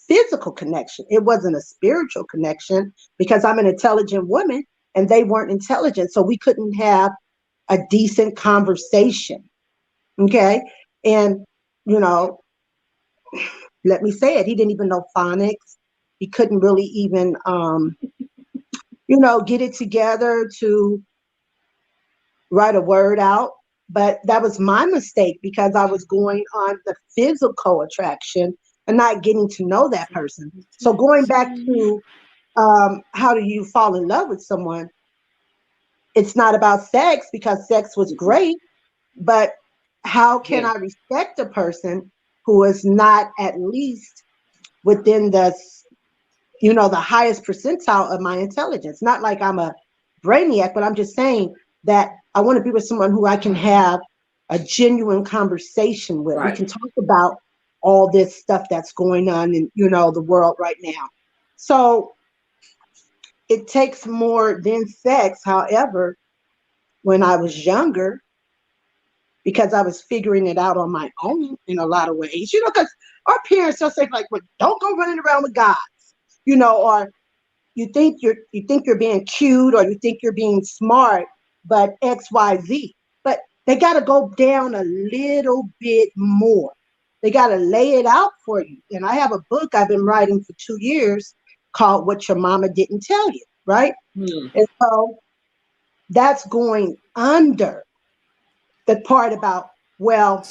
physical connection. It wasn't a spiritual connection because I'm an intelligent woman and they weren't intelligent. So we couldn't have a decent conversation. Okay. And, let me say it. He didn't even know phonics. He couldn't really even, get it together to write a word out. But that was my mistake because I was going on the physical attraction and not getting to know that person. So going back to how do you fall in love with someone? It's not about sex because sex was great, but how can I respect a person who is not at least within the highest percentile of my intelligence? Not like I'm a brainiac, but I'm just saying that I want to be with someone who I can have a genuine conversation with. Right. We can talk about all this stuff that's going on in, the world right now. So it takes more than sex. However, when I was younger, because I was figuring it out on my own in a lot of ways, because our parents will say like, well, don't go running around with guys, or you think you're being cute or you think you're being smart, but XYZ. But they got to go down a little bit more. They got to lay it out for you. And I have a book I've been writing for 2 years called what your mama didn't tell you, right? And so that's going under the part about, well,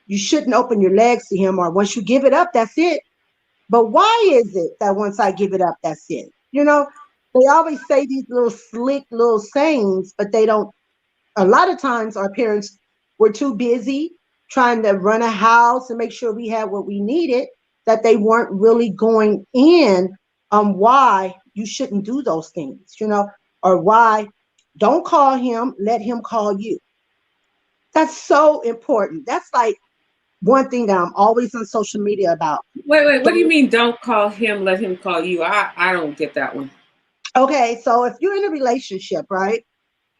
you shouldn't open your legs to him, or once you give it up, that's it. But why is it that once I give it up, that's it? You know, they always say these little slick little sayings, but they don't. A lot of times our parents were too busy trying to run a house and make sure we had what we needed, that they weren't really going in on why you shouldn't do those things, you know, or why don't call him, let him call you. That's so important. That's like one thing that I'm always on social media about. Wait, what do you mean don't call him, let him call you? I don't get that one. Okay, so if you're in a relationship, right,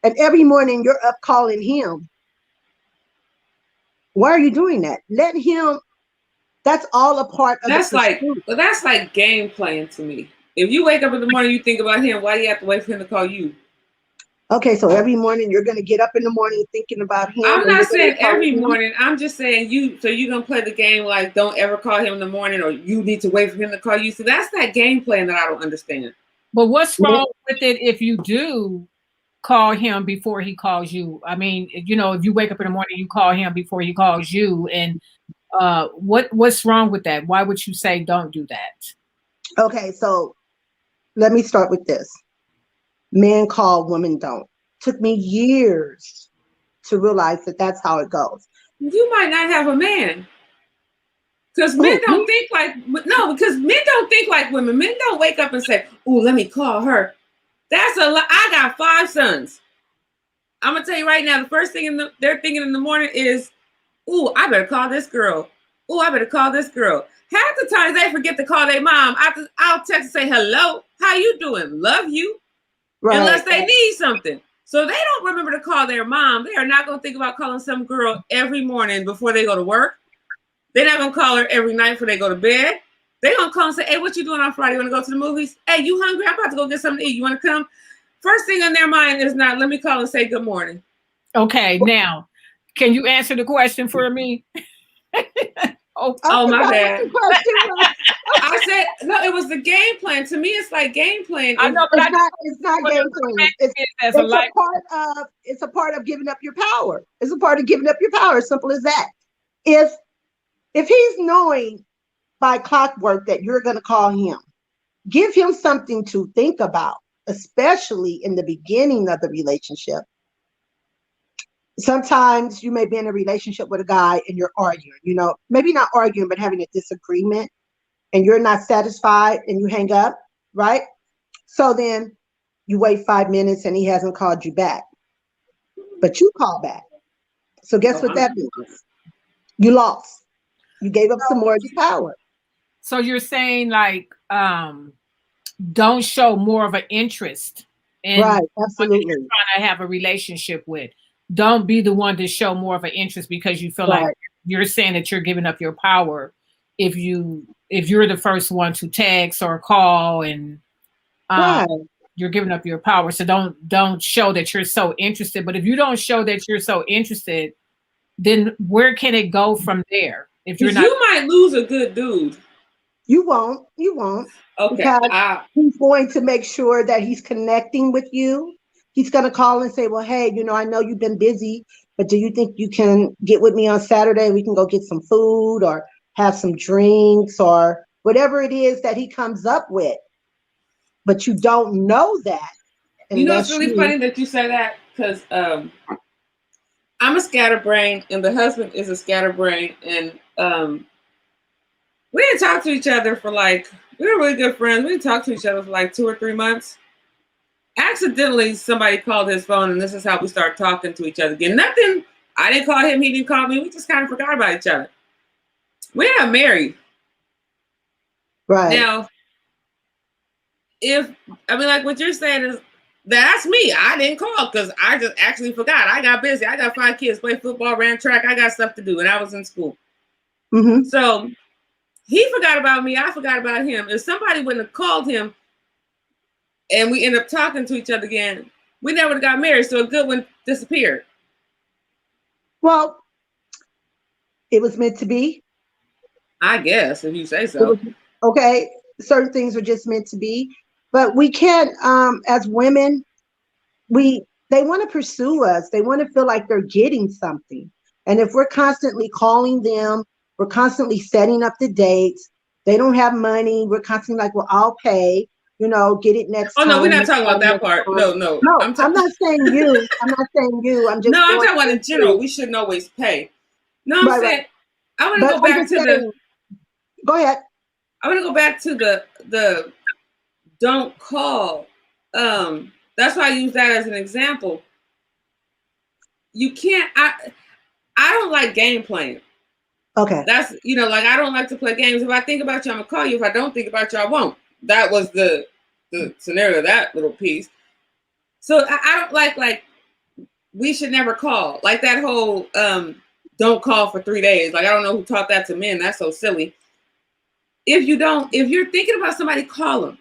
and every morning you're up calling him, why are you doing that? Let him, that's all a part of that's the pursuit. that's like game playing to me. If you wake up in the morning, you think about him, why do you have to wait for him to call you? Okay, so every morning you're going to get up in the morning thinking about him. I'm not saying every morning. I'm just saying so you're going to play the game like don't ever call him in the morning, or you need to wait for him to call you. So that's that game plan that I don't understand. But what's wrong with it if you do call him before he calls you? I mean, you know, if you wake up in the morning, you call him before he calls you. And what's wrong with that? Why would you say don't do that? Okay, so let me start with this. Men call, women don't. Took me years to realize that that's how it goes. You might not have a man. Because men don't think like, because men don't think like women. Men don't wake up and say, "Ooh, let me call her." That's a lot. I got 5 sons. I'm going to tell you right now, the first thing they're thinking in the morning is, "Ooh, I better call this girl. Ooh, I better call this girl." Half the times they forget to call their mom. I'll text and say, "Hello, how you doing? Love you." Right. Unless they need something. So they don't remember to call their mom. They are not going to think about calling some girl every morning before they go to work. They're not going to call her every night before they go to bed. They're going to call and say, "Hey, what you doing on Friday? You want to go to the movies? Hey, you hungry? I'm about to go get something to eat. You want to come?" First thing on their mind is not, "Let me call and say good morning." Okay, now, can you answer the question for me? Oh, my bad. I said, no, it was the game plan. To me, it's like game plan. I know, but it's not game plan. It's a part of giving up your power. It's a part of giving up your power. Simple as that. If he's knowing by clockwork that you're going to call him, give him something to think about, especially in the beginning of the relationship. Sometimes you may be in a relationship with a guy and you're arguing, you know, maybe not arguing, but having a disagreement, and you're not satisfied and you hang up, right? So then you wait 5 minutes and he hasn't called you back, but you call back. So guess what that means? You lost. You gave up some more of your power. So you're saying like, don't show more of an interest in right, absolutely. You're trying to have a relationship with. Don't be the one to show more of an interest because you feel like you're saying that you're giving up your power if you're the first one to text or call, and you're giving up your power. So don't show that you're so interested. But if you don't show that you're so interested, then where can it go from there? If you're not, you might lose a good dude. You won't. Okay. Because he's going to make sure that he's connecting with you. He's going to call and say, "Well, hey, you know, I know you've been busy, but do you think you can get with me on Saturday? We can go get some food or have some drinks or whatever it is that he comes up with." But you don't know that. You know, it's really funny that you say that, because I'm a scatterbrain and the husband is a scatterbrain, and we didn't talk to each other for we were really good friends. We didn't talk to each other for 2 or 3 months. Accidentally, somebody called his phone, and this is how we started talking to each other again. Nothing. I didn't call him. He didn't call me. We just kind of forgot about each other. We're not married. Right. Now, like what you're saying is, that's me. I didn't call because I just actually forgot. I got busy. I got 5 kids, played football, ran track. I got stuff to do, and I was in school. Mm-hmm. So he forgot about me. I forgot about him. If somebody wouldn't have called him and we end up talking to each other again, we never got married. So a good one disappeared. Well, it was meant to be. I guess, if you say so. Okay. certain things are just meant to be. But we can't, as women, they want to pursue us. They want to feel like they're getting something. And if we're constantly calling them, we're constantly setting up the dates. They don't have money. We're constantly like, well, I'll pay, get it next time. Oh, no, we're not talking about that part. No. No, I'm not saying you. I'm not saying you. I'm just. No, I'm talking about in general. We shouldn't always pay. No, I'm saying, right. I want to go back to Go ahead. I want to go back to the don't call. That's why I use that as an example. You can't, I don't like game playing. Okay. That's, like, I don't like to play games. If I think about you, I'm gonna call you. If I don't think about you, I won't. That was the scenario of that little piece. So I don't like we should never call. Like that whole don't call for 3 days. Like, I don't know who taught that to men. That's so silly. If you're thinking about somebody, call them.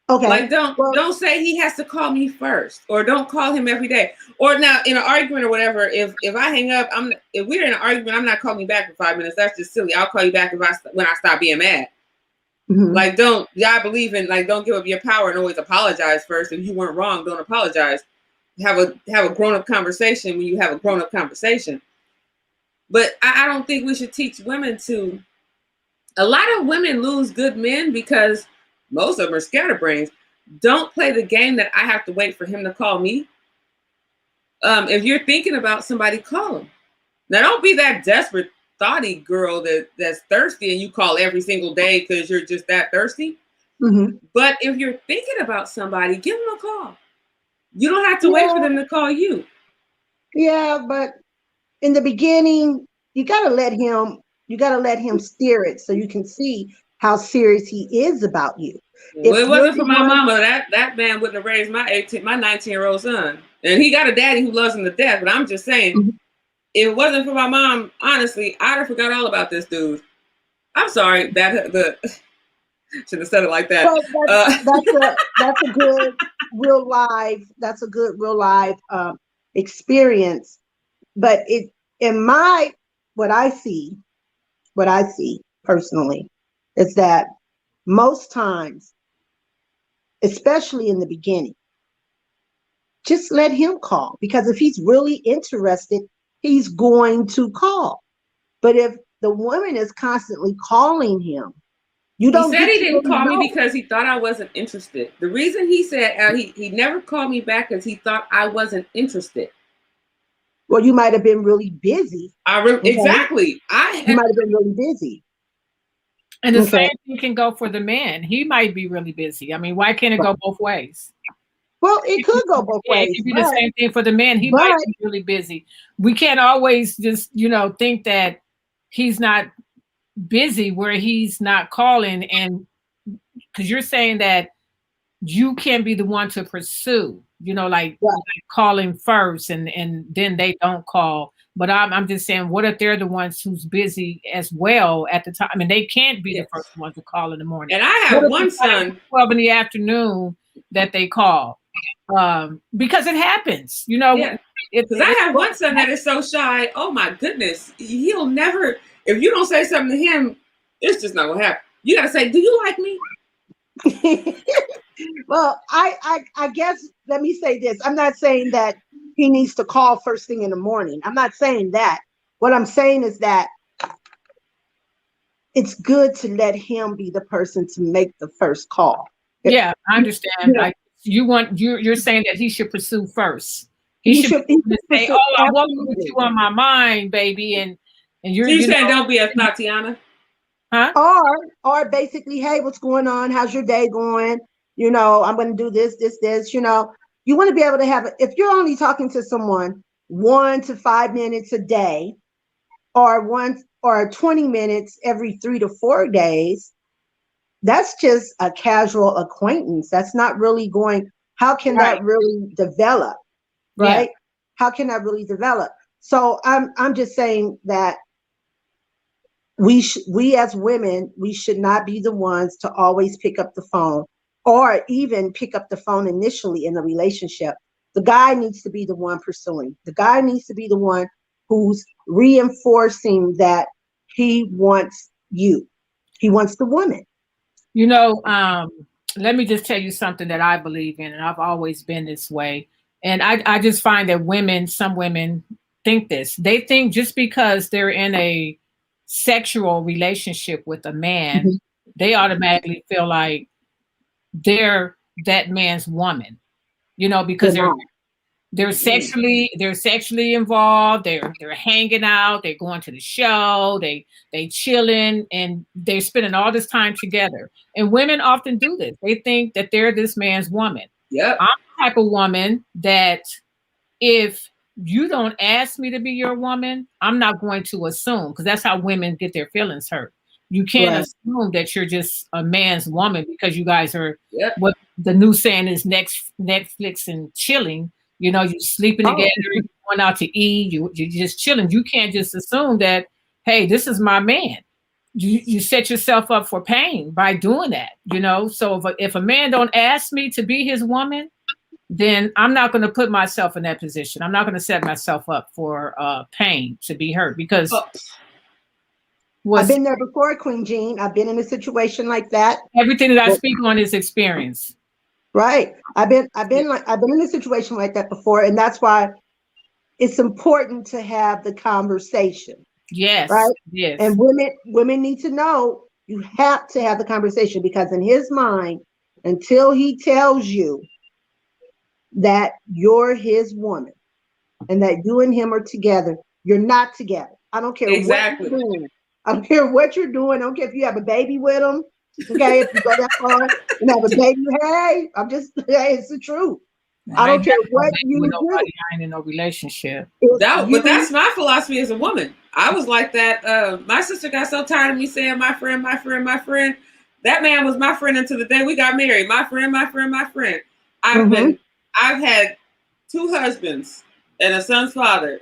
Okay. Like, don't say he has to call me first, or don't call him every day. Or now in an argument or whatever, if I hang up, if we're in an argument, I'm not calling you back for 5 minutes. That's just silly. I'll call you back when I stop being mad. Mm-hmm. Like, I believe in, like, don't give up your power and always apologize first. If you weren't wrong, don't apologize. Have a grown-up conversation when you have a grown-up conversation. But I don't think we should teach women to. A lot of women lose good men because most of them are scatterbrains. Don't play the game that I have to wait for him to call me. If you're thinking about somebody, call him. Now, don't be that desperate, thoughty girl that's thirsty and you call every single day because you're just that thirsty. Mm-hmm. But if you're thinking about somebody, give them a call. You don't have to wait for them to call you. Yeah, but in the beginning, you gotta let him steer it so you can see how serious he is about you. Well, it wasn't for my mama. That man wouldn't have raised my 19-year-old son. And he got a daddy who loves him to death. But I'm just saying, mm-hmm. If it wasn't for my mom, honestly, I'd have forgot all about this dude. I'm sorry that should have said it like that. That's a good real life. That's a good real life experience. But what I see personally is that most times, especially in the beginning, just let him call, because if he's really interested, he's going to call. But if the woman is constantly calling him, he said he didn't call me because he thought I wasn't interested. The reason he said he never called me back is he thought I wasn't interested. Well, you might have been really busy. Exactly. You might have been really busy. And the same thing can go for the man. He might be really busy. I mean, why can't it go both ways? Well, it could go both ways. It could be the same thing for the man. He might be really busy. We can't always just, think that he's not busy where he's not calling. And because you're saying that you can be the one to pursue, like calling first and then they don't call. But I'm just saying, what if they're the ones who's busy as well at the time? I mean, they can't be the first one to call in the morning. And I have one son, 12 in the afternoon, that they call because it happens, Because I have one son that is so shy. Oh my goodness, he'll never. If you don't say something to him, it's just not gonna happen. You gotta say, "Do you like me?" Well, I guess let me say this. I'm not saying that he needs to call first thing in the morning. I'm not saying that. What I'm saying is that it's good to let him be the person to make the first call. Yeah, I understand. You're saying that he should pursue first. He should say, "Oh, I wasn't with you on my mind, baby," and you're saying don't be a Tatiana, huh? Or basically, hey, what's going on? How's your day going? I'm going to do this. You want to be able to have, if you're only talking to someone 1 to 5 minutes a day, or 20 minutes every 3 to 4 days, that's just a casual acquaintance. That's not really going, how can that really develop? Right? Yeah. How can that really develop? So I'm just saying that we as women, we should not be the ones to always pick up the phone or even pick up the phone initially in a relationship. The guy needs to be the one pursuing. The guy needs to be the one who's reinforcing that he wants you. He wants the woman. You know, let me just tell you something that I believe in, and I've always been this way. And I just find that some women think this. They think just because they're in a sexual relationship with a man, they automatically feel like they're that man's woman, you know, because they're sexually involved, they're hanging out, they're going to the show, they chilling, and they're spending all this time together. And women often do this. They think that they're this man's woman. Yep. I'm the type of woman that if you don't ask me to be your woman, I'm not going to assume, because that's how women get their feelings hurt. You can't assume that you're just a man's woman because you guys are what the new saying is Netflix and chilling. You know, you're sleeping together, you're going out to eat, you're just chilling. You can't just assume that, hey, this is my man. You set yourself up for pain by doing that, you know? So if a man don't ask me to be his woman, then I'm not going to put myself in that position. I'm not going to set myself up for pain to be hurt because I've been there before, Queen Jean. I've been in a situation like that. Everything that I speak on is experience. Right. I've been in a situation like that before, and that's why it's important to have the conversation. Yes. Right. Yes. And women need to know you have to have the conversation, because in his mind, until he tells you that you're his woman and that you and him are together, you're not together. I don't care what you're doing. I don't care what you're doing. I don't care if you have a baby with him. Okay, if you go that far and have a baby, hey, it's the truth. I don't care what you do. I ain't in no relationship. But that's my philosophy as a woman. I was like that. My sister got so tired of me saying my friend, my friend, my friend. That man was my friend until the day we got married. My friend, my friend, my friend. I've had 2 husbands and a son's father.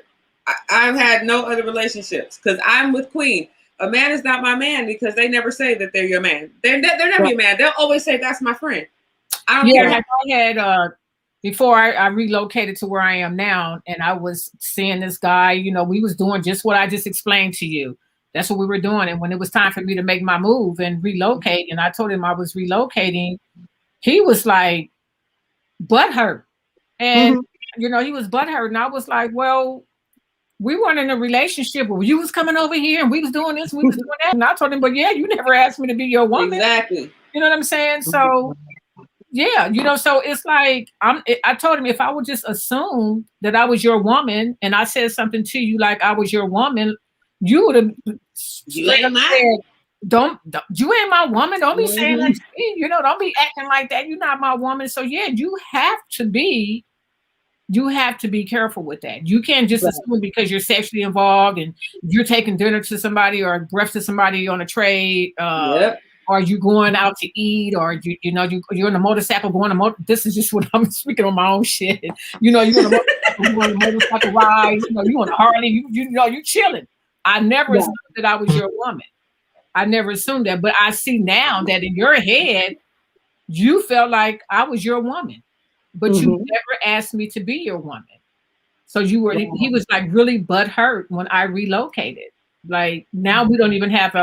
I've had no other relationships because I'm with Queen. A man is not my man because they never say that they're your man. They're never your man. They'll always say that's my friend. I don't care. Like I had before I relocated to where I am now, and I was seeing this guy. You know, we was doing just what I just explained to you. That's what we were doing. And when it was time for me to make my move and relocate, and I told him I was relocating, he was like butthurt, and you know, he was butthurt, and I was like, well, we weren't in a relationship where you was coming over here and we was doing this, we was doing that. And I told him, but yeah, you never asked me to be your woman. Exactly. You know what I'm saying? So yeah, you know, so it's like, I told him if I would just assume that I was your woman and I said something to you like I was your woman, you would have straight up said, don't, you ain't my woman. Don't be saying that to me. You know, don't be acting like that. You're not my woman. So yeah, you have to be careful with that. You can't just assume because you're sexually involved and you're taking dinner to somebody or breath to somebody on a tray, or you going out to eat, or you're in a motorcycle going to this is just what I'm speaking on my own shit. You know, you're on a motorcycle ride, you know, you on a Harley, you know, you chilling. I never assumed that I was your woman. I never assumed that, but I see now that in your head, you felt like I was your woman. But you never asked me to be your woman. So he was like really butthurt when I relocated. Like now we don't even have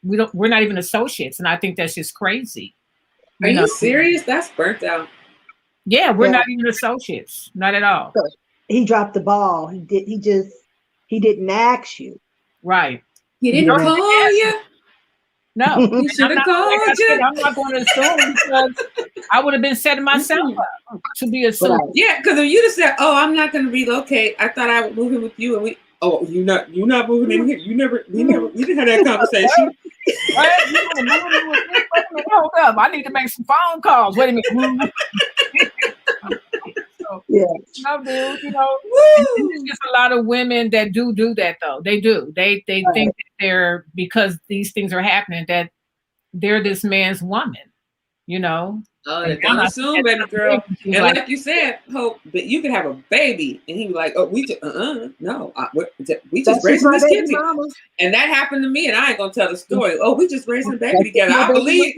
we're not even associates. And I think that's just crazy. Are you serious? That's burnt out. Yeah, we're not even associates. Not at all. So he dropped the ball. He didn't ask you. Right. He didn't call you? No, he should have called you. I'm not going to assume because I would have been setting myself up to be assumed. Yeah, because if you'd have said, "Oh, I'm not going to relocate. I thought I would move in with you," and you're not moving in here. We didn't have that conversation. Hold up, I need to make some phone calls. Wait a minute. No, dude, you know, there's just a lot of women that do that though. They do. They think that they're, because these things are happening, that they're this man's woman, you know. Oh, don't assume, baby girl. And like you said, Hope, that you could have a baby, and he was like, "Oh, we just we just raising this kid." And that happened to me, and I ain't gonna tell the story. Oh, we just raising a baby together. I believe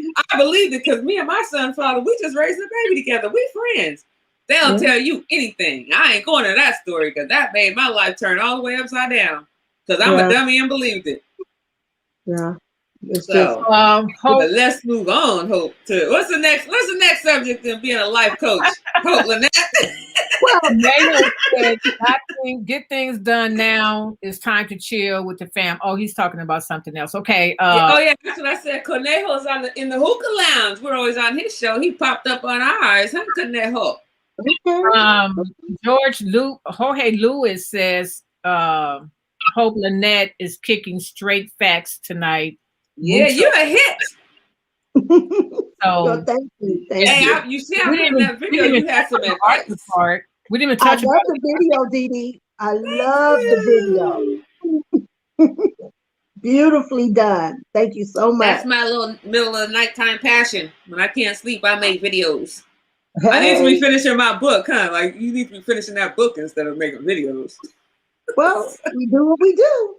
it because me and my son's father, we just raising a baby together. We friends. They'll tell you anything. I ain't going to that story because that made my life turn all the way upside down. Because I'm a dummy and believed it. Yeah. It's So Hope, let's move on, Hope. To what's the next subject in being a life coach? Hope, Lynette. well, Mayo said, get things done now. It's time to chill with the fam. Oh, he's talking about something else. Okay. Yeah, that's what I said. Conejo's in the hookah lounge. We're always on his show. He popped up on ours, huh, Conejo? Jorge Lewis says, Hope Lynette is kicking straight facts tonight. Yeah, you're a hit. So thank you. Thank you. You see, I in that video. You had some advice. We didn't even touch. I love the video, Dee. I love the video. Beautifully done. Thank you so much. That's my little middle of the nighttime passion. When I can't sleep, I make videos. Hey. I need to be finishing my book, huh? Like you need to be finishing that book instead of making videos. Well, we do what we do.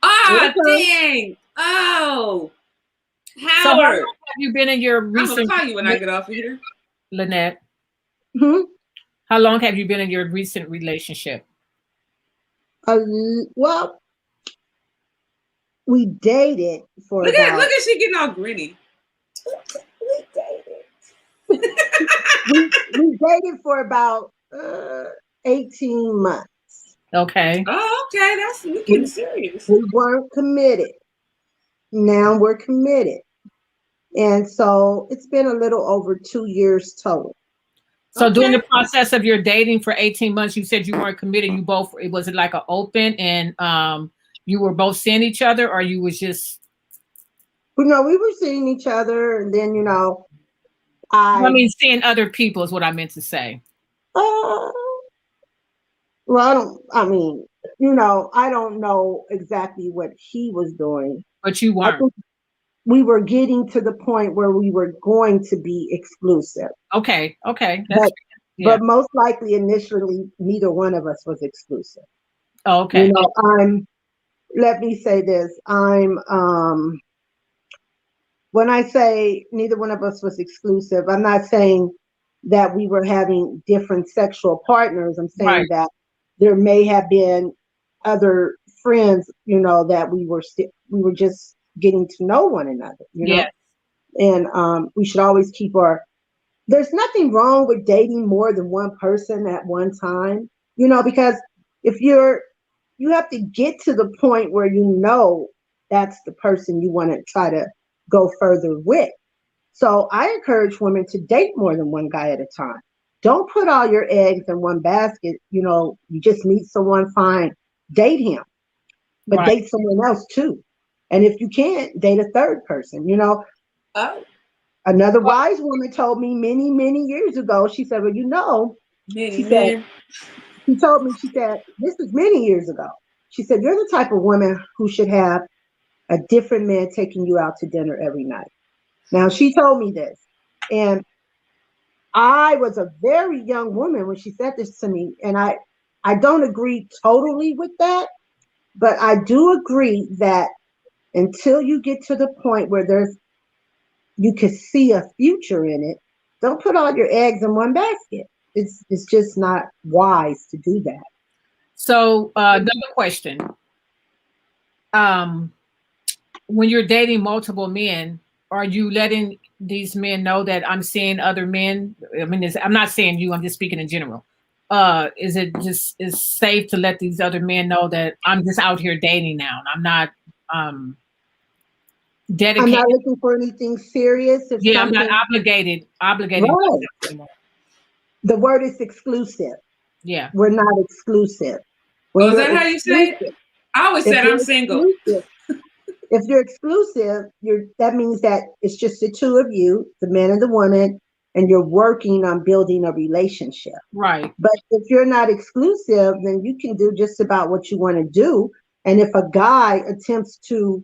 Oh, dang. Oh. Howard. So how long have you been in your recent... I'm going to call you when I get off of here. Lynette. Hmm? How long have you been in your recent relationship? Well, we dated for look at she getting all gritty. We dated. we dated for about 18 months. Okay. Oh, okay. We're getting serious. We weren't committed. Now we're committed. And so it's been a little over 2 years total. So during the process of your dating for 18 months, you said you weren't committed. You both, was it like an open and you were both seeing each other, or you was just? No, we were seeing each other, and then, I mean, seeing other people is what I meant to say. Well, I don't know exactly what he was doing. But you weren't. I think we were getting to the point where we were going to be exclusive. Okay. But most likely, initially, neither one of us was exclusive. Oh, okay. Let me say this. When I say neither one of us was exclusive, I'm not saying that we were having different sexual partners. I'm saying that there may have been other friends, that we were just getting to know one another, know? And we should always keep there's nothing wrong with dating more than one person at one time, because if you have to get to the point where that's the person you want to try to go further with. So I encourage women to date more than one guy at a time. Don't put all your eggs in one basket. You just meet someone, fine, date him, but date someone else too. And if you can't, date a third person, Another wise woman told me many, many years ago, she said, well, she told me, this was many years ago. She said, you're the type of woman who should have a different man taking you out to dinner every night. Now, she told me this, and I was a very young woman when she said this to me, and I don't agree totally with that, but I do agree that until you get to the point where you can see a future in it, don't put all your eggs in one basket. It's just not wise to do that. So another question. When you're dating multiple men, are you letting these men know that I'm seeing other men? I mean, I'm not saying you, I'm just speaking in general. Is safe to let these other men know that I'm just out here dating now? And I'm not dedicated. I'm not looking for anything serious. I'm not obligated. Right. The word is exclusive. Yeah. We're not exclusive. Is that how you say it? I always said I'm single. If you're exclusive, that means that it's just the two of you, the man and the woman, and you're working on building a relationship. Right. But if you're not exclusive, then you can do just about what you want to do. And if a guy attempts to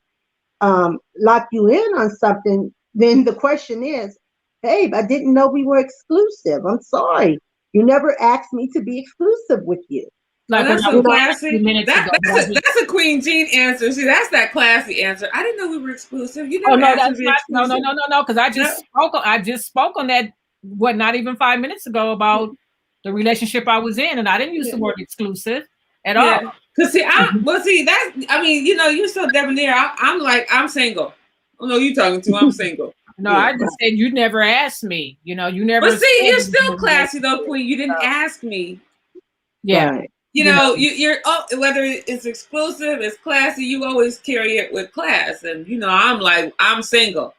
lock you in on something, then the question is, babe, I didn't know we were exclusive. I'm sorry. You never asked me to be exclusive with you. Like that's a classy. That's a Queen Jean answer. See, that's that classy answer. I didn't know we were exclusive. You never asked me to be exclusive. No. Because I just spoke on that. Not even 5 minutes ago about the relationship I was in, and I didn't use the word exclusive at all. Cause see, you're so debonair. I'm single. Oh no, you talking to? I'm single. No, I just said you never asked me. You know, you never. But see, you're still classy though, Queen. You didn't ask me. Yeah. Right. You know, you're whether it's exclusive, it's classy. You always carry it with class, and you know, I'm like, I'm single.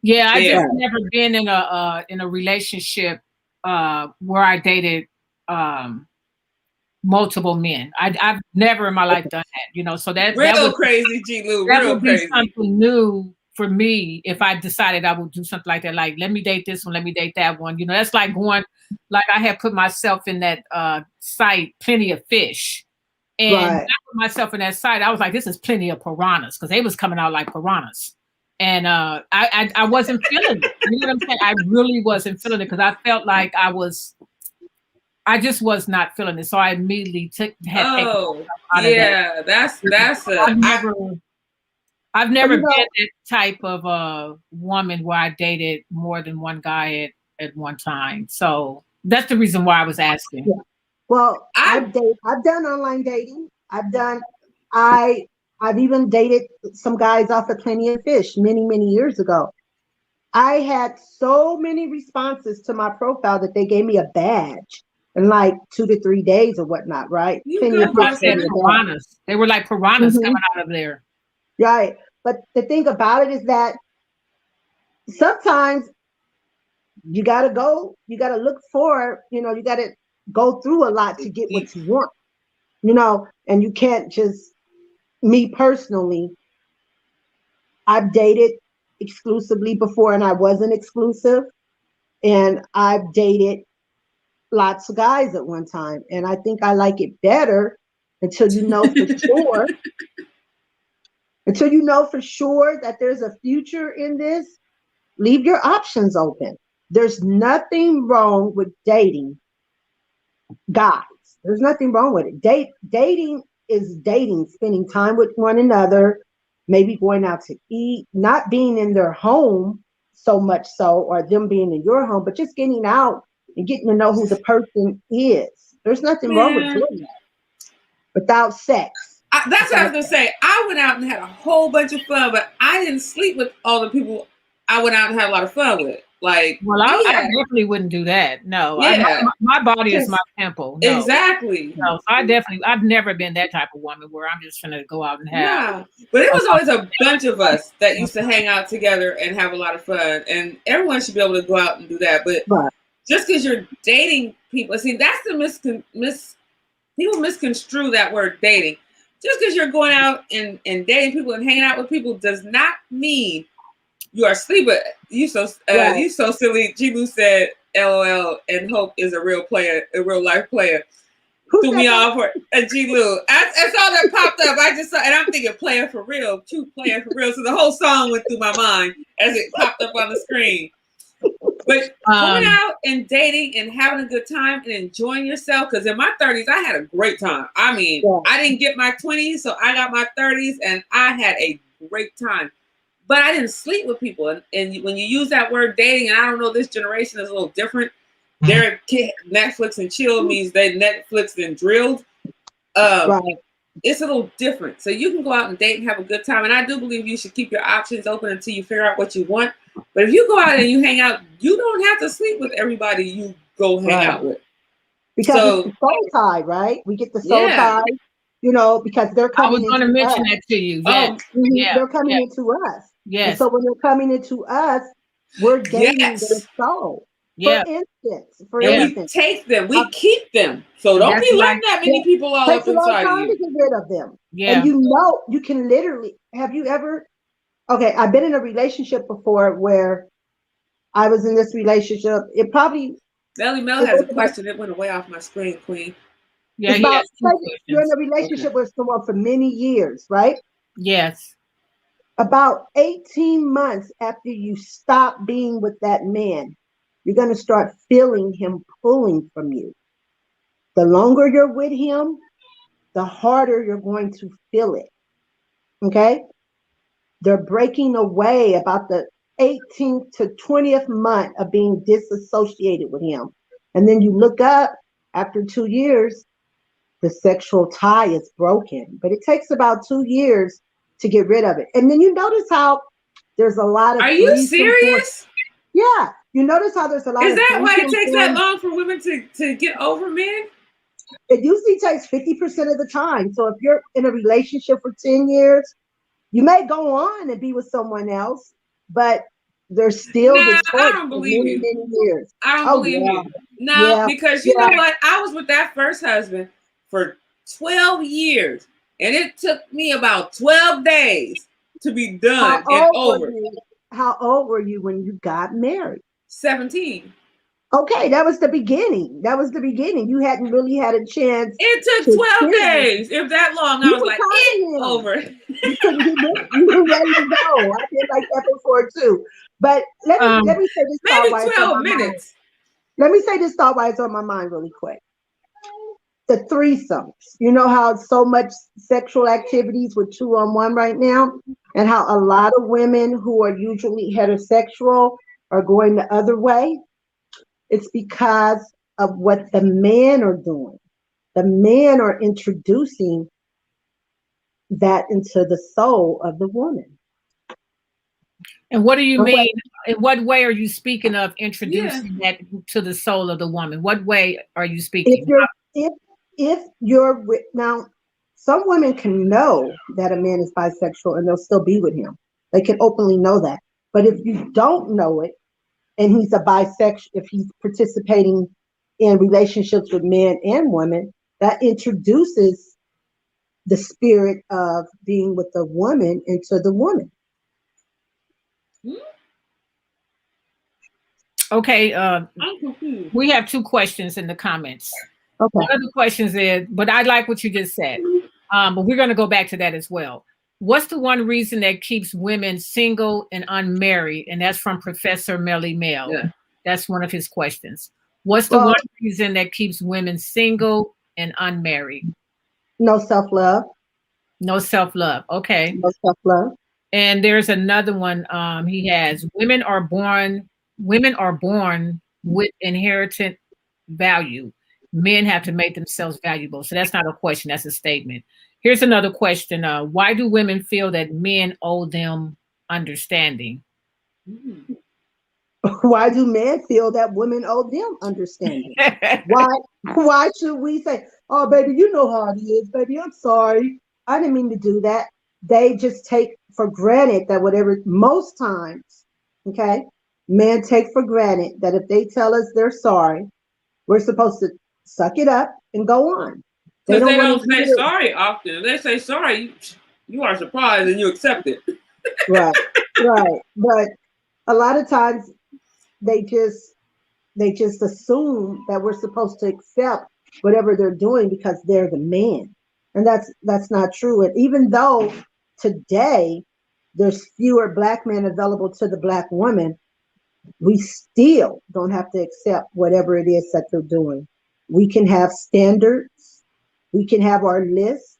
Yeah, I just never been in a relationship where I dated multiple men. I've never in my life done that, you know. So that real crazy, G-Lew, that real would be crazy. something new for me if I decided I would do something like that. Like, let me date this one, let me date that one. You know, that's like going, like I had put myself in that site, Plenty of Fish. And I put myself in that site, I was like, this is Plenty of Piranhas, because they was coming out like piranhas. And I wasn't feeling it. You know what I'm saying? I really wasn't feeling it, because I felt like I just was not feeling it. So I immediately I've never been that type of woman where I dated more than one guy at one time. So that's the reason why I was asking. Yeah. Well, I've done online dating. I've even dated some guys off of Plenty of Fish many, many years ago. I had so many responses to my profile that they gave me a badge in like 2 to 3 days or whatnot, right? Piranhas. They were like piranhas coming out of there. Right. But the thing about it is that sometimes you got to look for, you know, you got to go through a lot to get what you want, you know, and you can't just, me personally, I've dated exclusively before and I wasn't exclusive, and I've dated lots of guys at one time, and I think I like it better until you know for sure. Until you know for sure that there's a future in this, leave your options open. There's nothing wrong with dating guys. There's nothing wrong with it. Dating is dating, spending time with one another, maybe going out to eat, not being in their home so much so, or them being in your home, but just getting out and getting to know who the person is. There's nothing wrong with doing that without sex. That's what I was going to say. I went out and had a whole bunch of fun, but I didn't sleep with all the people I went out and had a lot of fun with. Like, well, I definitely wouldn't do that. No, my body is my temple. No. Exactly. No, I've never been that type of woman where I'm just going to go out and have. Yeah, but it was always a bunch of us that used to hang out together and have a lot of fun, and everyone should be able to go out and do that. But just because you're dating people, see, that's the people misconstrue that word dating. Just because you're going out and dating people and hanging out with people does not mean you are sleeping. You so silly. G-Lew said, "LOL," and Hope is a real player, a real life player. Threw me off for G-Lew. I saw that popped up. I just saw, and I'm thinking, player for real, true player for real. So the whole song went through my mind as it popped up on the screen. But going out and dating and having a good time and enjoying yourself, because in my 30s, I had a great time. I mean, I didn't get my 20s, so I got my 30s, and I had a great time. But I didn't sleep with people. And when you use that word dating, and I don't know, this generation is a little different. Their Netflix and chill means they Netflix and drilled. It's a little different. So you can go out and date and have a good time. And I do believe you should keep your options open until you figure out what you want. But if you go out and you hang out, you don't have to sleep with everybody you go hang out with. Because it's the soul tie, right? We get the soul tie, you know, because they're coming. I was going to mention that to you. They're coming into us. Yes. And so when they're coming into us, we're gaining their soul. For instance, we take them, we keep them. So don't be letting that many people all up inside of you. To get rid of them. And you know, you can literally. Have you ever? Okay, I've been in a relationship before where I was in this relationship. It probably. Melly Mel has a question. It went away off my screen, Queen. Yeah, you're in a relationship with someone for many years, right? Yes. About 18 months after you stop being with that man, you're going to start feeling him pulling from you. The longer you're with him, the harder you're going to feel it. Okay? They're breaking away about the 18th to 20th month of being disassociated with him. And then you look up after 2 years, the sexual tie is broken. But it takes about 2 years to get rid of it. And then you notice how There's a lot of Are you serious? Yeah. You notice how there's a lot Is of that why it takes that things? long for women to get over men? It usually takes 50% of the time. So if you're in a relationship for 10 years, you may go on and be with someone else, but there's still the Nah, I choice don't for believe many, you. many years. I don't Oh, believe yeah. you. No, Yeah. because you know what? I was with that first husband for 12 years, and it took me about 12 days to be done and over. How old were you when you got married? 17. Okay, that was the beginning. That was the beginning. You hadn't really had a chance. It took 12 days, if that long. I was like, over. You were ready to go. I did like that before too. But let me say this thought maybe 12 minutes. Let me say this thought while it's on my mind really quick. The threesomes. You know how so much sexual activities with 2-on-1 right now, and how a lot of women who are usually heterosexual are going the other way. It's because of what the men are doing. The men are introducing that into the soul of the woman. And what do you mean? In what way are you speaking of introducing that to the soul of the woman? What way are you speaking? If you're with, now, some women can know that a man is bisexual and they'll still be with him. They can openly know that. But if you don't know it, and he's a bisexual, if he's participating in relationships with men and women, that introduces the spirit of being with the woman into the woman. Okay, we have 2 questions in the comments. Okay. One of the questions is, but I like what you just said, but we're going to go back to that as well. What's the one reason that keeps women single and unmarried? And that's from Professor Melly Mel. Yeah. That's one of his questions. What's the one reason that keeps women single and unmarried? No self-love. No self-love. Okay. No self-love. And there's another one he has. Women are born with inherited value. Men have to make themselves valuable. So that's not a question, that's a statement. Here's another question. Why do women feel that men owe them understanding? Why do men feel that women owe them understanding? Why should we say, oh, baby, you know how it is, baby, I'm sorry. I didn't mean to do that. They just take for granted that whatever, most times, okay, men take for granted that if they tell us they're sorry, we're supposed to suck it up and go on. Because they don't say sorry often. If they say sorry, you are surprised and you accept it. Right. But a lot of times they just assume that we're supposed to accept whatever they're doing because they're the man. And that's not true. And even though today there's fewer Black men available to the Black woman, we still don't have to accept whatever it is that they're doing. We can have standards, we can have our list,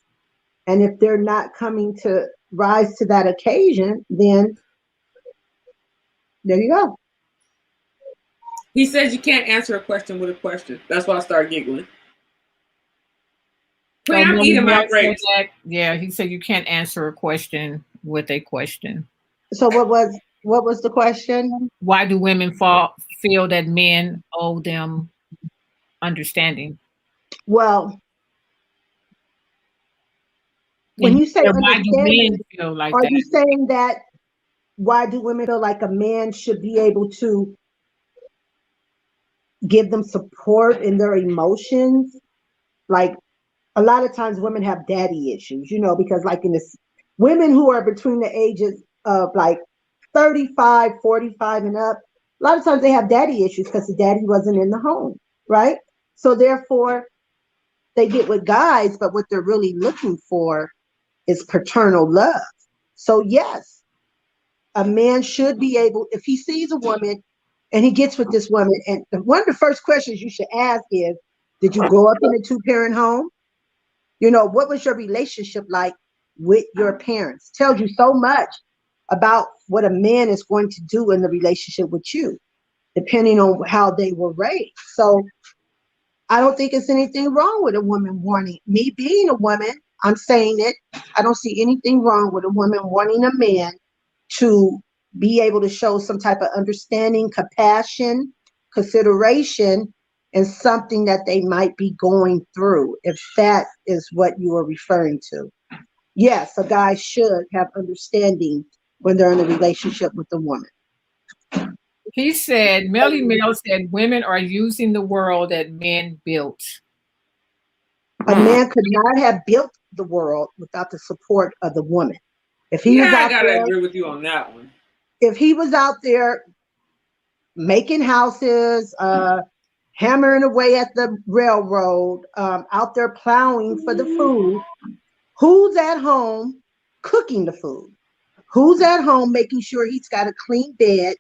and if they're not coming to rise to that occasion, then there you go. He says you can't answer a question with a question. That's why I started giggling. I'm eating my grapes. Yeah, he said you can't answer a question with a question. So what was the question? Why do women feel that men owe them understanding? Well, when you say why do men feel like are that? you saying that why do women feel like a man should be able to give them support in their emotions? Like a lot of times women have daddy issues, because like in this, women who are between the ages of like 35, 45 and up, a lot of times they have daddy issues because the daddy wasn't in the home, right? So therefore they get with guys, but what they're really looking for is paternal love. So yes, a man should be able, if he sees a woman and he gets with this woman, and one of the first questions you should ask is, did you grow up in a 2-parent home? What was your relationship like with your parents? Tells you so much about what a man is going to do in the relationship with you, depending on how they were raised. So I don't think it's anything wrong with a woman wanting, me being a woman, I'm saying it, I don't see anything wrong with a woman wanting a man to be able to show some type of understanding, compassion, consideration, and something that they might be going through, if that is what you are referring to. Yes, a guy should have understanding when they're in a relationship with a woman. He said, Melly Mel said, women are using the world that men built. A man could not have built the world without the support of the woman. If he was out I gotta there, agree with you on that one. If he was out there making houses, hammering away at the railroad, out there plowing for the food, who's at home cooking the food? Who's at home making sure he's got a clean bed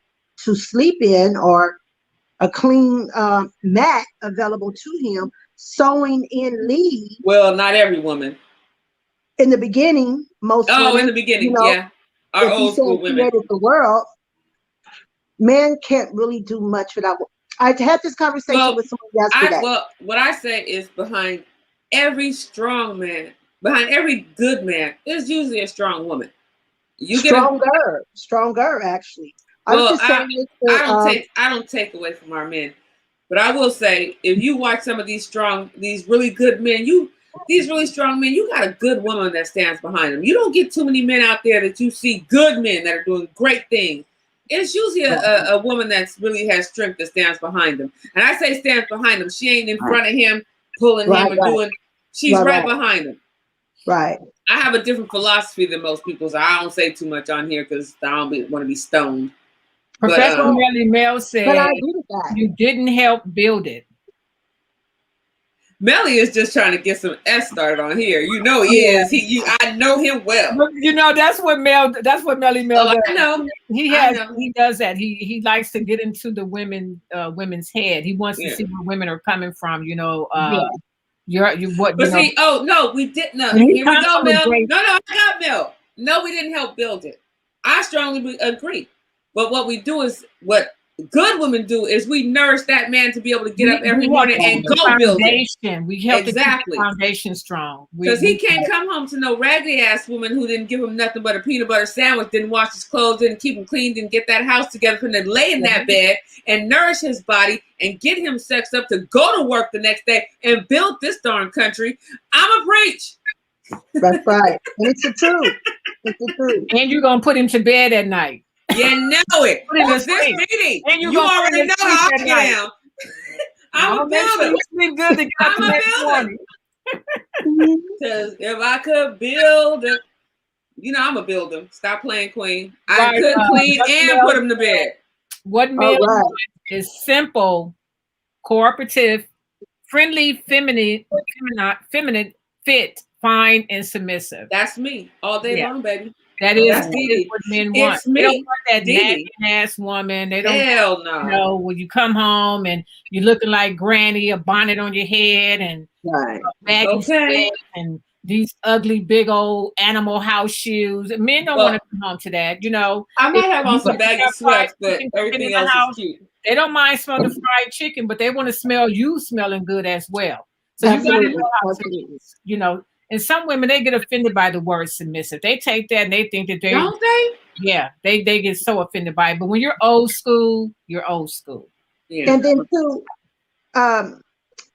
to sleep in, or a clean mat available to him, sewing in leaves? Well, not every woman. In the beginning, most women, in the beginning, our old school women created the world. Men can't really do much without. I had this conversation with someone yesterday. What I say is, behind every strong man, behind every good man, is usually a strong woman. Stronger, actually. I don't take away from our men, but I will say, if you watch some of these really good men, these really strong men, you got a good woman that stands behind them. You don't get too many men out there that you see good men that are doing great things. It's usually a woman that's really has strength that stands behind them. And I say stands behind him. She ain't in front of him, pulling him or doing. She's right behind him. Right. I have a different philosophy than most people, so I don't say too much on here because I don't want to be stoned. Professor Melly Mel said, you didn't help build it. Melly is just trying to get some S started on here. You know he is. I know him well. You know that's what Melly Mel does. I know. He does that. He likes to get into the women's head. He wants to see where women are coming from. You know. We didn't. No, here we go, Mel. No, I got Mel. No, we didn't help build it. I strongly agree. But what we do is what good women do is we nourish that man to be able to get up every morning and go build it. We help to keep the foundation strong. Because he can't come home to no raggedy ass woman who didn't give him nothing but a peanut butter sandwich, didn't wash his clothes, didn't keep him clean, didn't get that house together for him to lay in that bed and nourish his body and get him sexed up to go to work the next day and build this darn country. I'm a preach. That's right. And it's the truth. It's the truth. And you're going to put him to bed at night. You know it. This meeting. You already know how I get down. I'm a builder. It's good to get up the next morning. Because if I could build, I'm a builder. Stop playing queen. I could clean and put him to bed. What men want is simple, cooperative, friendly, feminine, fit, fine, and submissive. That's me all day long, baby. That is what men want. It's me. They don't want that nagging ass woman. They don't. Hell no. You know, when you come home and you're looking like granny, a bonnet on your head, and baggy sweats, and these ugly big old animal house shoes. Men don't want to come home to that. You know, I might have on some baggy sweats, but everything else is cute. They don't mind smelling the fried chicken, but they want to smell you smelling good as well. So you got to know how to, And some women, they get offended by the word submissive. They take that and they think that they don't they? Yeah, they get so offended by it. But when you're old school, you're old school. Yeah. And then too,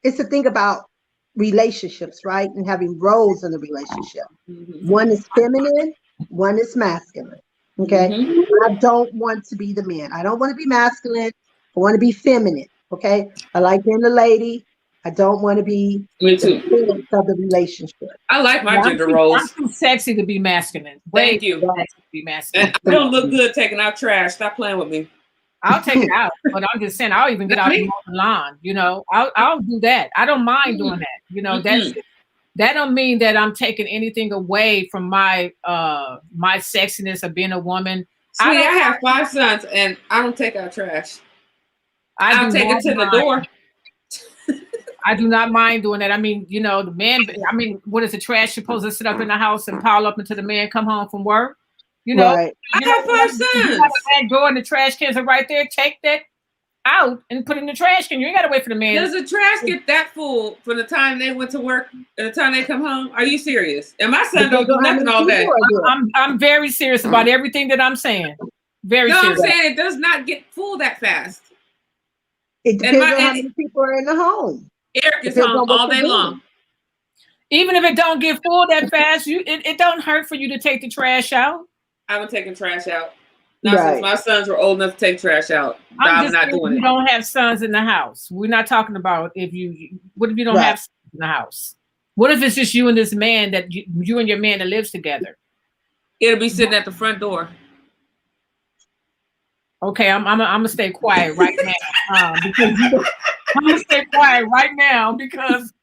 it's the thing about relationships, right? And having roles in a relationship. Mm-hmm. One is feminine, one is masculine. Okay. Mm-hmm. I don't want to be the man. I don't want to be masculine. I want to be feminine. Okay. I like being the lady. I don't want to be Me too. the of the relationship. I like my gender roles. I'm too sexy to be masculine. Thank you. To be masculine. And I don't look good taking out trash. Stop playing with me. I'll take it out, but I'm just saying I'll even get out the lawn. I'll do that. I don't mind doing that. That don't mean that I'm taking anything away from my my sexiness of being a woman. I have 5 sons, and I don't take out trash. I'll take it to the door. I do not mind doing that. I mean, the man, what is the trash supposed to sit up in the house and pile up until the man come home from work? Right. I have 5 sons. You have a back door and the trash cans are right there. Take that out and put it in the trash can. You ain't got to wait for the man. Does the trash get that full from the time they went to work and the time they come home? Are you serious? And my son don't do nothing all day. I'm very serious about everything that I'm saying. Very No, serious. I'm saying it does not get full that fast. It depends on how many people are in the home. Eric is home all day long. Even if it don't get full that fast, it don't hurt for you to take the trash out. I haven't taken trash out. Not since my sons were old enough to take trash out. I'm not doing it. You don't have sons in the house. We're not talking about what if you don't have sons in the house? What if it's just you and this man that you and your man that lives together? It'll be sitting at the front door. Okay, I'm gonna stay quiet right now because I'm gonna stay quiet right now because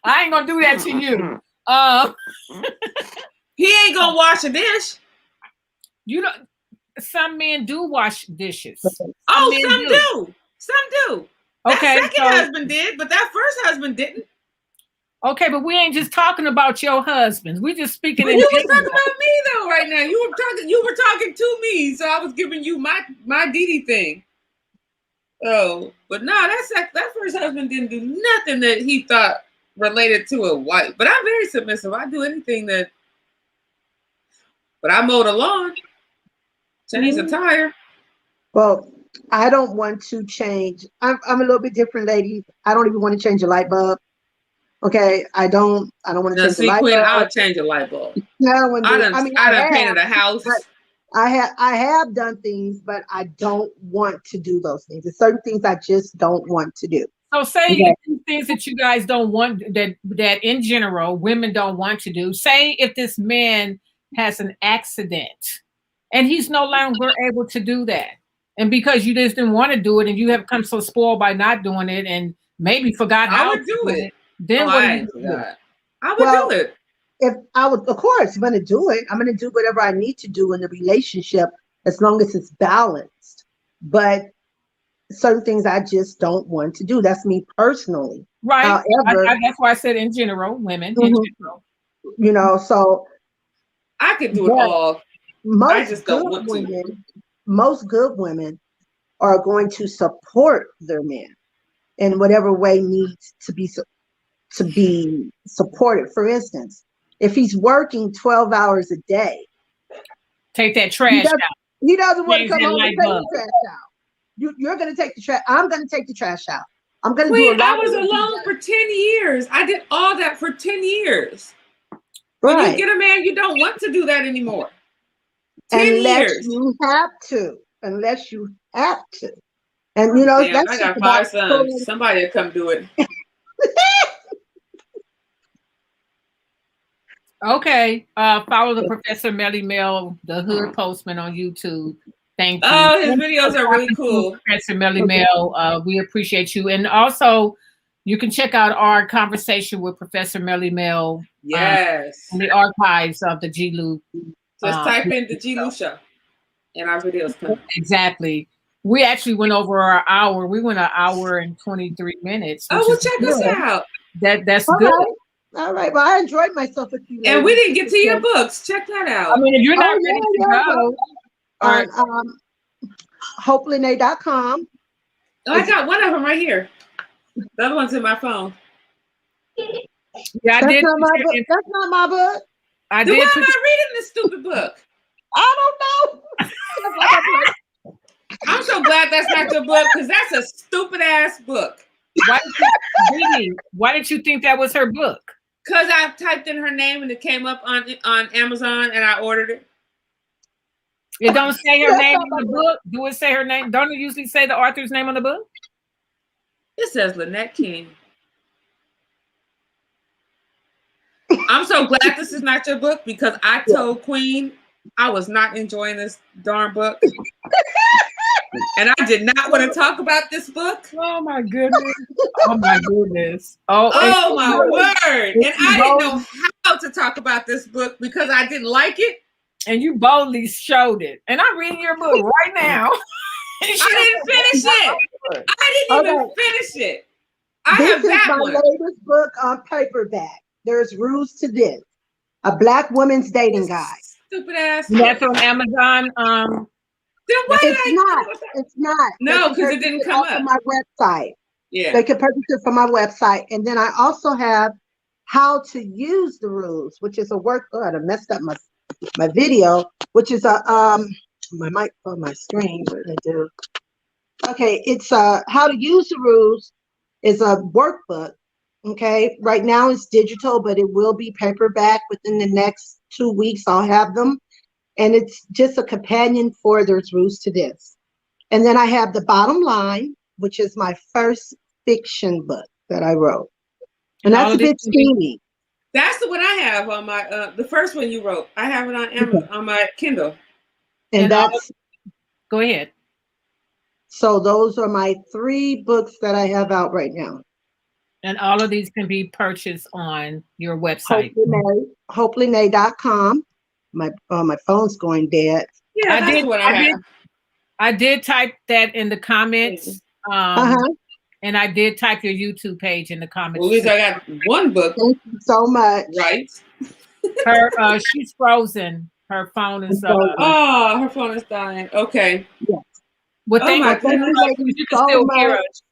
I ain't gonna do that to you. He ain't gonna wash a dish. You don't. Some men do wash dishes. Some do. Okay, that second husband did, but that first husband didn't. Okay, but we ain't just talking about your husbands. We just speaking. You was talking about me though, right now. You were talking to me, so I was giving you my Didi thing. Oh, but no, that first husband didn't do nothing that he thought related to a wife. But I'm very submissive. I do anything that. But I mowed a lawn, changed a tire. Well, I don't want to change. I'm a little bit different, ladies. I don't even want to change a light bulb. Okay, I don't want to change the light bulb. I would change a light bulb. No, I done painted a house. I have done things, but I don't want to do those things. There's certain things I just don't want to do. So say things that you guys don't want, that in general women don't want to do. Say if this man has an accident and he's no longer able to do that, and because you just didn't want to do it and you have become so spoiled by not doing it and maybe forgot how to do it. Then what do you do? I would do it. If I would, of course, I'm going to do it. I'm going to do whatever I need to do in the relationship as long as it's balanced. But certain things I just don't want to do. That's me personally. Right. However, that's why I said in general, women in general. You know, so I could do it all. I just don't want to. Most good women are going to support their man in whatever way needs to be supported. For instance, if he's working 12 hours a day, take that trash out. He doesn't want to come home and take the trash out. You're going to take the trash. I'm going to take the trash out. I'm going to do a lot. I was alone for 10 years. I did all that for 10 years. When you get a man, you don't want to do that anymore. 10 years. Unless you have to. And you know, that's I got 5 sons. Somebody will come do it. Okay. Follow the Professor Melly Mel, the Hood Postman on YouTube. Thank you. Oh, his videos are really cool. Professor Melly Mel, we appreciate you. And also, you can check out our conversation with Professor Melly Mel. Yes. In the archives of the G-Lew. Just type in the G-Lew show and our videos come. Exactly. We actually went over our hour. We went an hour and 23 minutes. Oh, well, check us out. That's good. Right. All right. Well, I enjoyed myself with you. And we didn't get to your books. Check that out. I mean, if you're not ready to go. On HopeLynette.com. Oh, I got one of them right here. The other one's in my phone. Yeah, I did. That's not my book. Why am I reading this stupid book? I don't know. I'm so glad that's not your book because that's a stupid ass book. Why did you think that was her book? Because I typed in her name and it came up on Amazon and I ordered it. It don't say her name in the book. Do it say her name? Don't it usually say the author's name on the book? It says Lynette King. I'm so glad this is not your book because I told Queen I was not enjoying this darn book. And I did not want to talk about this book. Oh my goodness. Oh my goodness. Oh my word. And I didn't know how to talk about this book because I didn't like it. And you boldly showed it. And I'm reading your book right now. I didn't finish it. I didn't even finish it. This is my latest book on paperback. There's rules to this. A Black woman's dating guide. Stupid ass. That's on Amazon. Then why it's not. No, because it didn't come up on my website. Yeah. They can purchase it from my website. And then I also have How to Use the Rules, which is a work. Oh, I messed up my video, which is a my mic on my screen. What did I do? Okay, it's how to use the rules is a workbook. Okay, right now it's digital, but it will be paperback within the next 2 weeks. I'll have them, and it's just a companion for There's Rules to This. And then I have The Bottom Line, which is my first fiction book that I wrote, and that's a bit steamy. That's the one I have on my the first one you wrote. I have it on Amazon on my Kindle. And that's go ahead. So those are my 3 books that I have out right now. And all of these can be purchased on your website. HopefullyNay.com. My phone's going dead. Yeah, that's what I have. I did type that in the comments. And I did type your YouTube page in the comments. Well, at least I got one book. Thank you so much. Right. Her she's frozen. Her phone is oh, her phone is dying. Okay. Yes. Well, thank you can still hear us.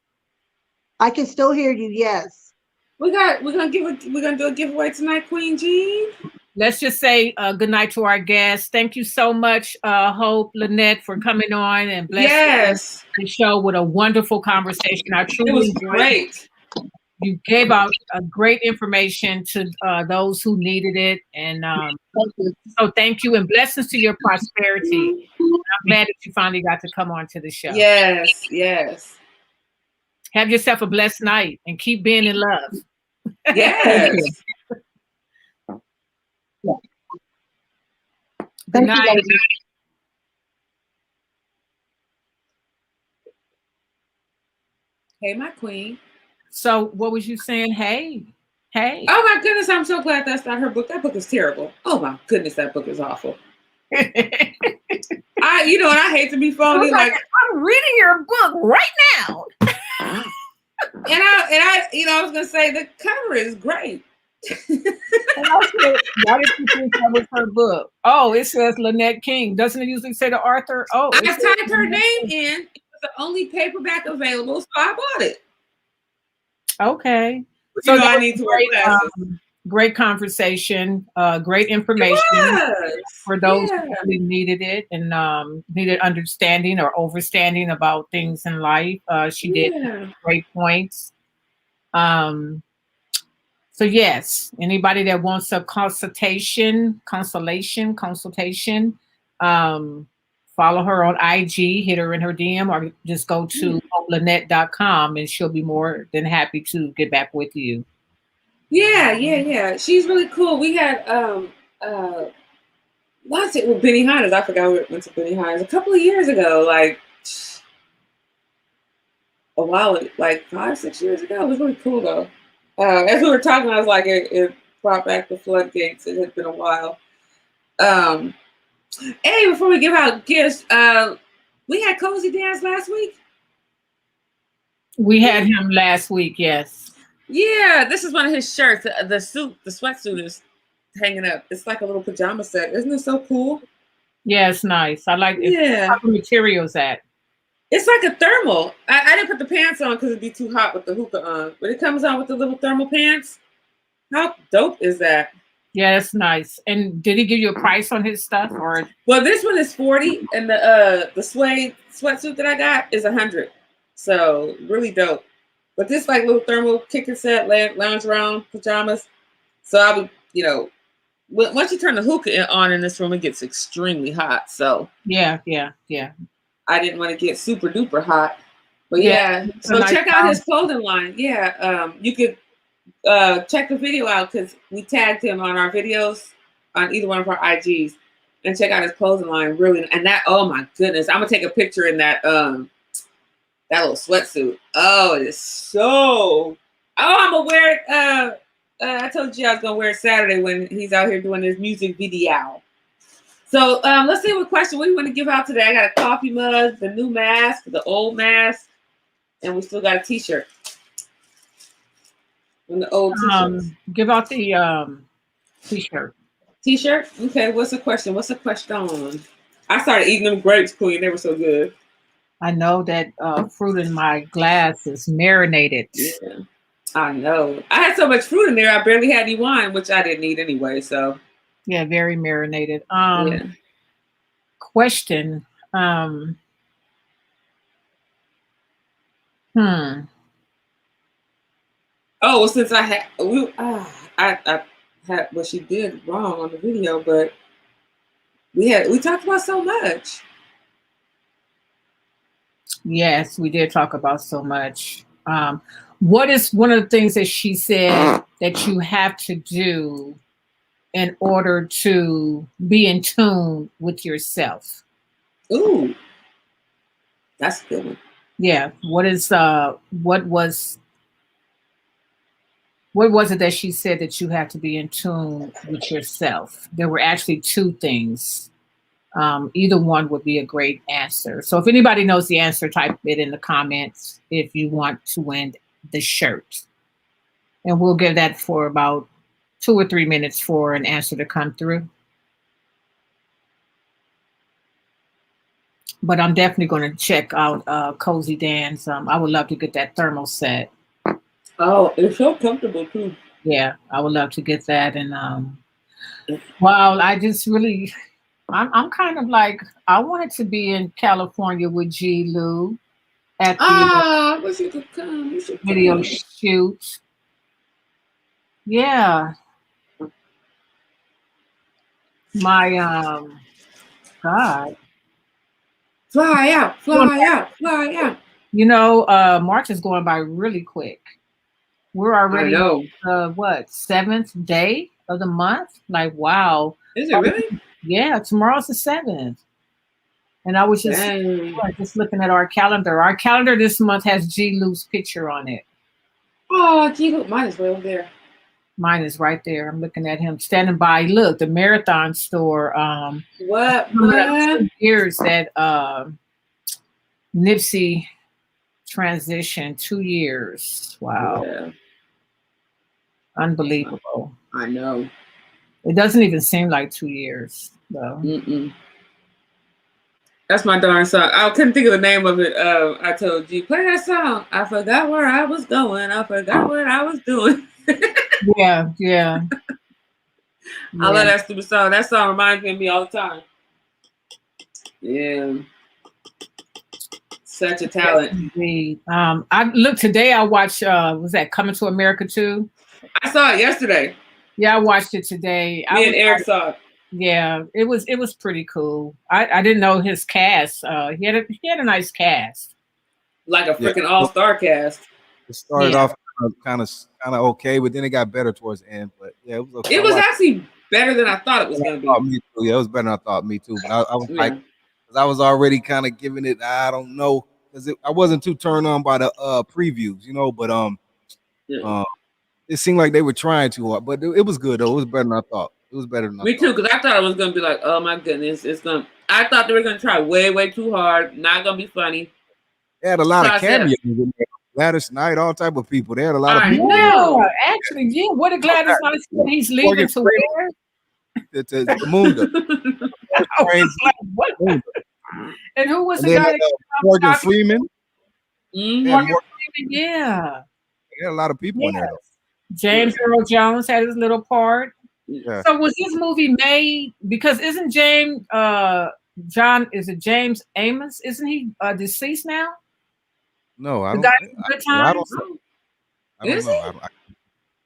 I can still hear you. Yes. We're gonna do a giveaway tonight, Queen Jean. Let's just say good night to our guests. Thank you so much, Hope, Lynette, for coming on and blessing the show with a wonderful conversation. I truly enjoyed it. You gave out great information to those who needed it, and so thank you and blessings to your prosperity. I'm glad that you finally got to come on to the show. Yes, yes. Have yourself a blessed night and keep being in love. Yes. Good night. Hey, my queen. So what was you saying? Hey. Oh my goodness, I'm so glad that's not her book. That book is terrible. Oh my goodness, that book is awful. I hate to be phony. I'm reading your book right now. and I was gonna say the cover is great. And also, why did you think that was her book? Oh, it says Lynette King. Doesn't it usually say the author? Oh, I typed her name in. It was the only paperback available, so I bought it. Okay. So I need to wear glasses. Great conversation, great information for those who really needed it and needed understanding or overstanding about things in life. She did great points. So yes, anybody that wants a consultation, follow her on IG, hit her in her DM, or just go to Lynette.com and she'll be more than happy to get back with you. Yeah. She's really cool. We had lots with Benny Hines. I forgot we went to Benny Hines a couple of years ago, like a while, like 5-6 years ago. It was really cool though. As we were talking, I was like, it brought back the floodgates. It had been a while. Hey, before we give out gifts, we had Cozy Dance last week. We had him last week, yes. Yeah, this is one of his shirts. The sweatsuit is hanging up. It's like a little pajama set. Isn't it so cool? Yeah, it's nice. I like it. Yeah. How the material's that? It's like a thermal. I didn't put the pants on because it'd be too hot with the hookah on, but it comes on with the little thermal pants. How dope is that? Yeah, that's nice. And did he give you a price on his stuff, or? Well, this one is $40, and the suede sweatsuit that I got is $100. So really dope. But this like little thermal kicking set, lounge around pajamas. So I would, once you turn the hookah on in this room, it gets extremely hot. So yeah. I didn't want to get super duper hot, but yeah. So check out his clothing line. Yeah, you could check the video out because we tagged him on our videos on either one of our IGs, and check out his clothing line. Really, and that. Oh my goodness, I'm gonna take a picture in that that little sweatsuit. Oh, it is so. Oh, I'm gonna wear it. I told you I was gonna wear it Saturday when he's out here doing his music video. So let's see what question we want to give out today. I got a coffee mug, the new mask, the old mask, and we still got a T-shirt. And the old T-shirts. Give out the T-shirt. T-shirt? Okay, what's the question? What's the question? I started eating them grapes, Queen. They were so good. I know that fruit in my glass is marinated. Yeah, I know. I had so much fruit in there, I barely had any wine, which I didn't eat anyway, so. Yeah, very marinated. question. Oh, well, since I had I had what she did wrong on the video, but we talked about so much. Yes, we did talk about so much. What is one of the things that she said that you have to do in order to be in tune with yourself? Ooh, that's a good one. Yeah. What was it that she said that you have to be in tune with yourself? There were actually two things. Either one would be a great answer. So if anybody knows the answer, type it in the comments if you want to win the shirt. And we'll give that for about 2 or 3 minutes for an answer to come through. But I'm definitely going to check out Cozy Dan's. I would love to get that thermal set. Oh, it's so comfortable too. Yeah, I would love to get that. And wow, I just really, I'm kind of like, I wanted to be in California with G-Lew at the I wish you could come. You should video come. shoot. Yeah. My God. Fly out, fly out, fly out. You know, March is going by really quick. We're already what, 7th day of the month? Like, wow. Is it really? Yeah, tomorrow's the 7th. And I was just looking at our calendar. Our calendar this month has G-Lew's picture on it. Oh, G-Lew, mine is right over there. Mine is right there. I'm looking at him standing by. Look, the Marathon store. What? 2 years that Nipsey transitioned. 2 years. Wow. Yeah. Unbelievable. I know. It doesn't even seem like 2 years, though. That's my darn song. I couldn't think of the name of it. I told you, play that song. I forgot where I was going. I forgot what I was doing. Yeah. I love that stupid song. That song reminds me of me all the time. Yeah. Such a talent. Indeed. I looked today. I watched. Was that Coming to America 2? I saw it yesterday. Yeah, I watched it today. Me and Eric saw it. Yeah, it was pretty cool. I didn't know his cast. He had a nice cast. Like a freaking all-star cast. It started off kind of okay, but then it got better towards the end. But yeah, it was okay. It was actually better than I thought it was going to be. Me too. Yeah, it was better than I thought. Me too. But I was like, because I was already kind of giving it. I don't know, because I wasn't too turned on by the previews, you know. But it seemed like they were trying too hard. But it was good though. It was better than I thought. It was better than I thought. Me too, because I thought it was going to be like, oh my goodness, I thought they were going to try way too hard. Not going to be funny. They had a lot of cameos in there. Gladys Knight, all type of people. They had a lot of people. No, actually, yeah. What did Gladys Knight say? He's leaving to where? To Munda. What? And who was the guy? Morgan Freeman. Morgan Freeman, yeah. They had a lot of people in there. James Earl Jones had his little part. Yeah. So was this movie made because isn't James James Amos? Isn't he deceased now? No, I the don't. Guy from Good Times? I don't know.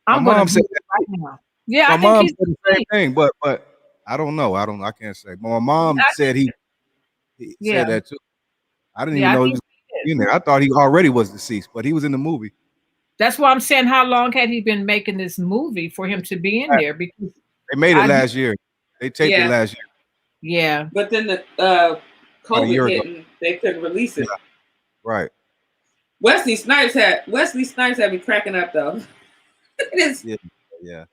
I'm my mom said that right now. Yeah, my I mom think said the same thing, but I don't know. I can't say. My mom said he said that too. I didn't even know he was in there. I thought he already was deceased, but he was in the movie. That's why I'm saying, how long had he been making this movie for him to be in there? Because they made it last year. They taped it last year. Yeah. But then the COVID hit and they couldn't release it. Yeah. Right. Wesley Snipes had me cracking up though. Yeah.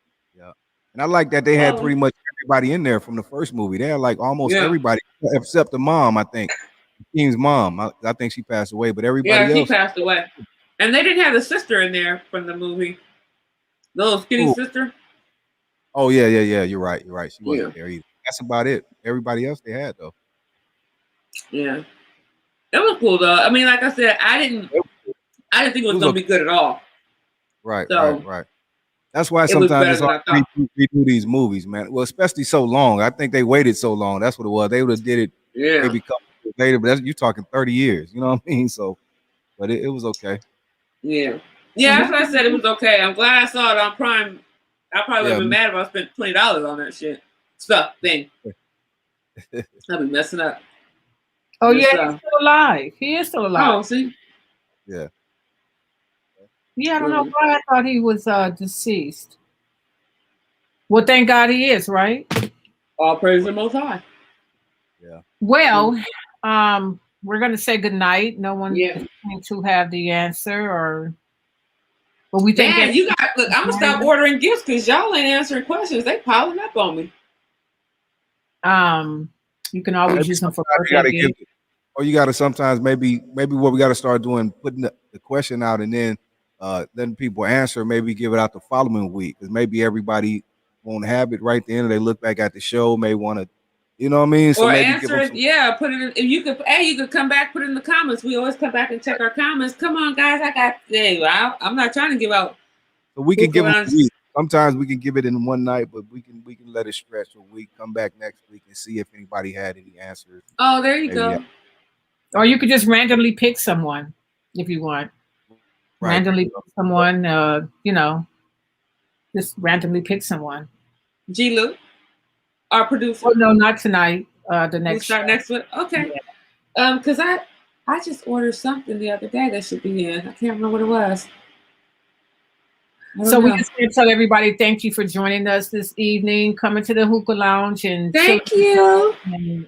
And I like that they had pretty much everybody in there from the first movie. They had like almost everybody except the mom, I think. Team's mom. I think she passed away, but everybody else. She passed away. And they didn't have the sister in there from the movie. The little skinny sister. Oh yeah. You're right. She wasn't there either. That's about it. Everybody else they had though. Yeah. It was cool though. I mean, like I said, I didn't think it was gonna be good at all. Right. That's why sometimes it's hard to redo these movies, man. Well, especially so long. I think they waited so long. That's what it was. They would have did it maybe a couple years later, but you're talking 30 years. You know what I mean? So, but it was okay. Yeah, that's what I said. It was okay. I'm glad I saw it on Prime. I probably would have been mad if I spent $20 on that shit thing. I'd be messing up. Oh yeah, he's still alive. He is still alive. Oh, see. Yeah. Yeah, I don't know why I thought he was deceased. Well, thank God he is, right? All praise the Most High. Yeah. Well, we're gonna say good night. No one is going to have the answer, but we think. Man, you got look. I'm gonna stop ordering gifts because y'all ain't answering questions. They piling up on me. You can always use them for birthday gifts. Or you got to sometimes maybe what we got to start doing, putting the question out and then letting people answer. Maybe give it out the following week because maybe everybody won't have it right then. They look back at the show, may want to, you know what I mean? So or maybe answer it. Yeah, put it in. If you could, you could come back, put it in the comments. We always come back and check our comments. Come on, guys, I got. I'm not trying to give out. So we can give them a week. Sometimes we can give it in one night, but we can let it stretch a week. Come back next week and see if anybody had any answers. Oh, there you go. Or you could just randomly pick someone if you want. Right. Randomly pick someone, just randomly pick someone. G-Lew, our producer. Oh, no, not tonight. The next. We'll start next week. Okay. Yeah. Because I just ordered something the other day that should be in. I can't remember what it was. So we just want to tell everybody thank you for joining us this evening, coming to the Hookah Lounge, and thank you. And,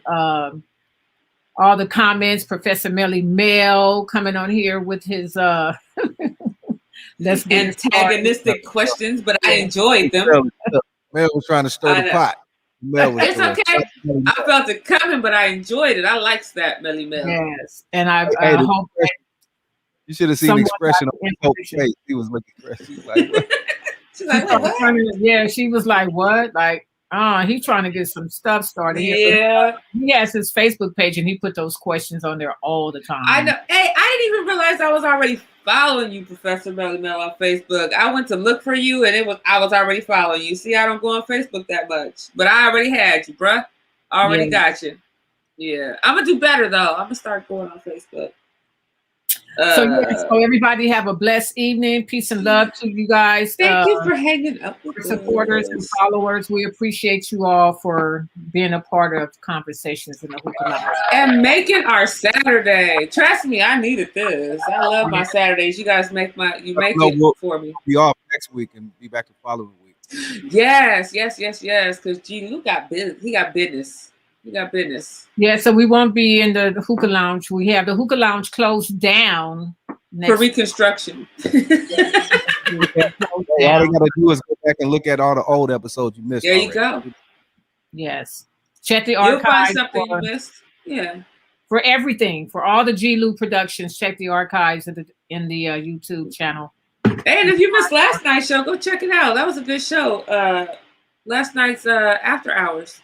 all the comments, Professor Melly Mel coming on here with his antagonistic questions, but I enjoyed them. Mel was trying to stir the pot. It's okay. I felt it coming, but I enjoyed it. I liked that, Melly Mel. Yes, and I hope that you should have seen the expression on his face. He was looking fresh. She's like, what? She's like, what? Yeah, she was like, what? Like, he's trying to get some stuff started. Yeah. He has his Facebook page and he put those questions on there all the time. I know. Hey, I didn't even realize I was already following you, Professor Melly Mel, on Facebook. I went to look for you and I was already following you. See, I don't go on Facebook that much. But I already had you, bruh. Already got you. Yeah. I'm gonna do better though. I'm gonna start going on Facebook. So everybody have a blessed evening. Peace and love to you guys. Thank you for hanging up with supporters and followers. We appreciate you all for being a part of conversations in the Hookah Lounge and making our Saturday. Trust me, I needed this. I love my Saturdays. You guys make it for me. Be off next week and be back the following week. Yes. Because G-Lew got business. He got business. Yeah, so we won't be in the Hookah Lounge. We have the Hookah Lounge closed down for reconstruction. All they gotta do is go back and look at all the old episodes you missed. There you go. Yes. Check the archives. You'll find something you missed. Yeah. For everything, for all the G-Lew productions, check the archives in the YouTube channel. Hey, and if you missed last night's show, go check it out. That was a good show. Last night's After Hours.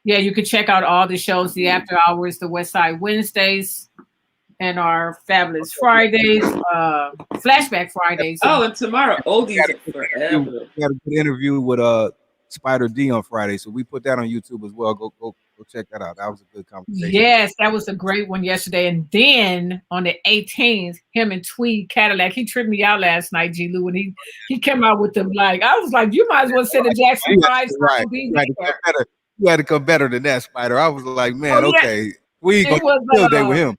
Yeah, you can check out all the shows, the After Hours, the West Side Wednesdays, and our Fabulous Fridays, Flashback Fridays. Oh, and tomorrow, Oldies Forever. We had a good interview with Spider D on Friday, so we put that on YouTube as well. Go check that out. That was a good conversation. Yes, that was a great one yesterday. And then on the 18th, him and Tweed Cadillac, he tripped me out last night, G-Lew, when he came out with them. Like, I was like, you might as well send a Jackson 5. Right. You had to come better than that, Spider. I was like, man, okay. We go field day with him.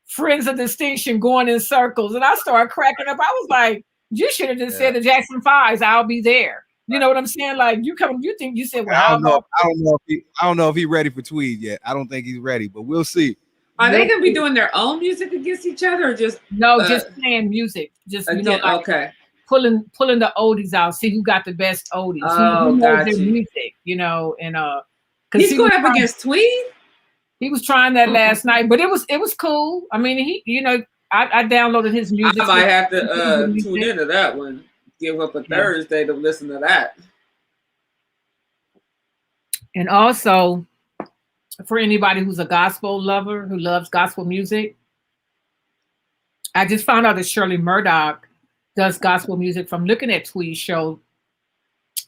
Friends of Distinction going in circles. And I started cracking up. I was like, you should have just said the Jackson 5s, I'll be there. You know what I'm saying? Like you think you said, well, I don't know if he's ready for Tweed yet. I don't think he's ready, but we'll see. Are they gonna be doing their own music against each other or just just playing music? Just okay. Pulling the oldies out, see who got the best oldies. Who knows their music, and he's going up against Tweed. He was trying that last night, but it was cool. I mean, I downloaded his music. I might have to tune into that one. Give up a Thursday to listen to that. And also, for anybody who's a gospel lover who loves gospel music, I just found out that Shirley Murdoch does gospel music from looking at Tweed's show.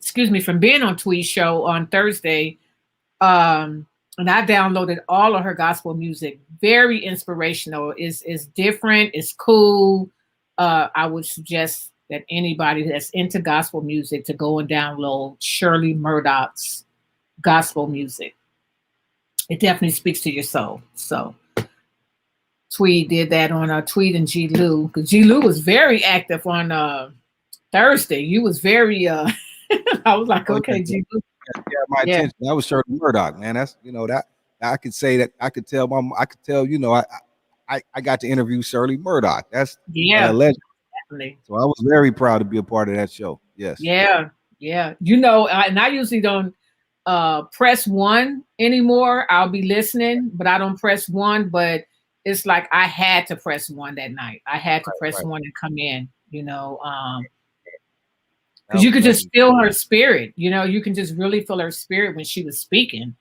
Excuse me, from being on Tweed's show on Thursday. And I downloaded all of her gospel music. Very inspirational. Is different. It's cool. I would suggest that anybody that's into gospel music to go and download Shirley Murdoch's gospel music. It definitely speaks to your soul. So Tweed did that on Tweed and G-Lew, because G-Lew was very active on Thursday. You was very I was like, okay, G-Lew. Yeah, my attention. That was Shirley Murdoch, man. That's that I could say that I could tell I got to interview Shirley Murdoch. That's legend. Definitely. So I was very proud to be a part of that show. Yes. Yeah. And I usually don't press 1 anymore. I'll be listening, but I don't press 1. But it's like I had to press 1 that night. I had to press 1 and come in. Because you could just feel her spirit. You can just really feel her spirit when she was speaking.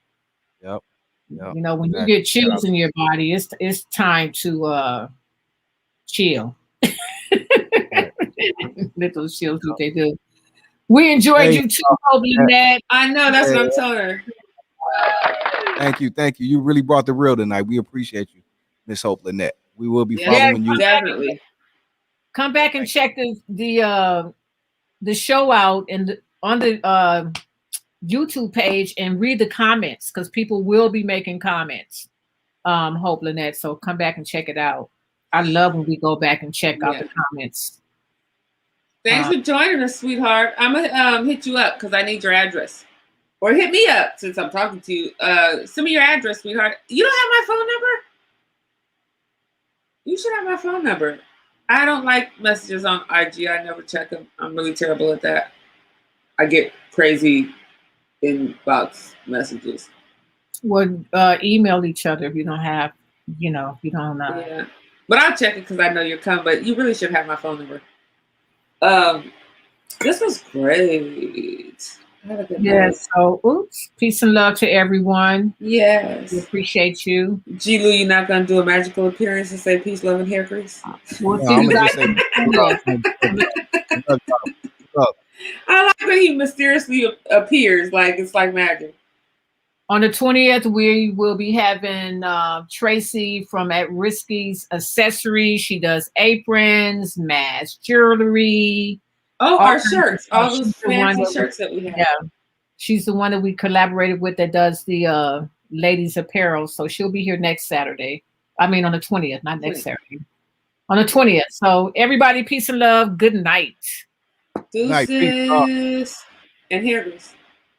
Yep. When you get chills in your body, it's time to chill. Little chills, what they do. We enjoyed you too, Lynette. I know, that's what I'm telling her. Thank you. You really brought the real tonight. We appreciate you, Miss Hope Lynette. We will be following you. Definitely. Come back and check the show out on the YouTube page and read the comments, because people will be making comments. Hope Lynette. So come back and check it out. I love when we go back and check out the comments. Thanks for joining us, sweetheart. I'm gonna hit you up because I need your address, or hit me up since I'm talking to you. Send me your address, sweetheart. You don't have my phone number? You should have my phone number. I don't like messages on IG. I never check them. I'm really terrible at that. I get crazy inbox messages. Well, email each other if you don't have, if you don't know. Yeah, but I'll check it because I know you're coming. But you really should have my phone number. This was great. Have a good night. So peace and love to everyone. Yes, we appreciate you. G-Lew, you're not gonna do a magical appearance and say peace, love, and hair grease? We'll see you guys. I like when he mysteriously appears, like it's like magic. On the 20th, we will be having Tracy from At Risky's Accessories. She does aprons, masks, jewelry. Oh, our shirts. All those fancy shirts that we have. Yeah. She's the one that we collaborated with that does the ladies' apparel. So she'll be here next Saturday. I mean, on the 20th, not next Saturday. On the 20th. So everybody, peace and love. Good night. Deuces and hair grease.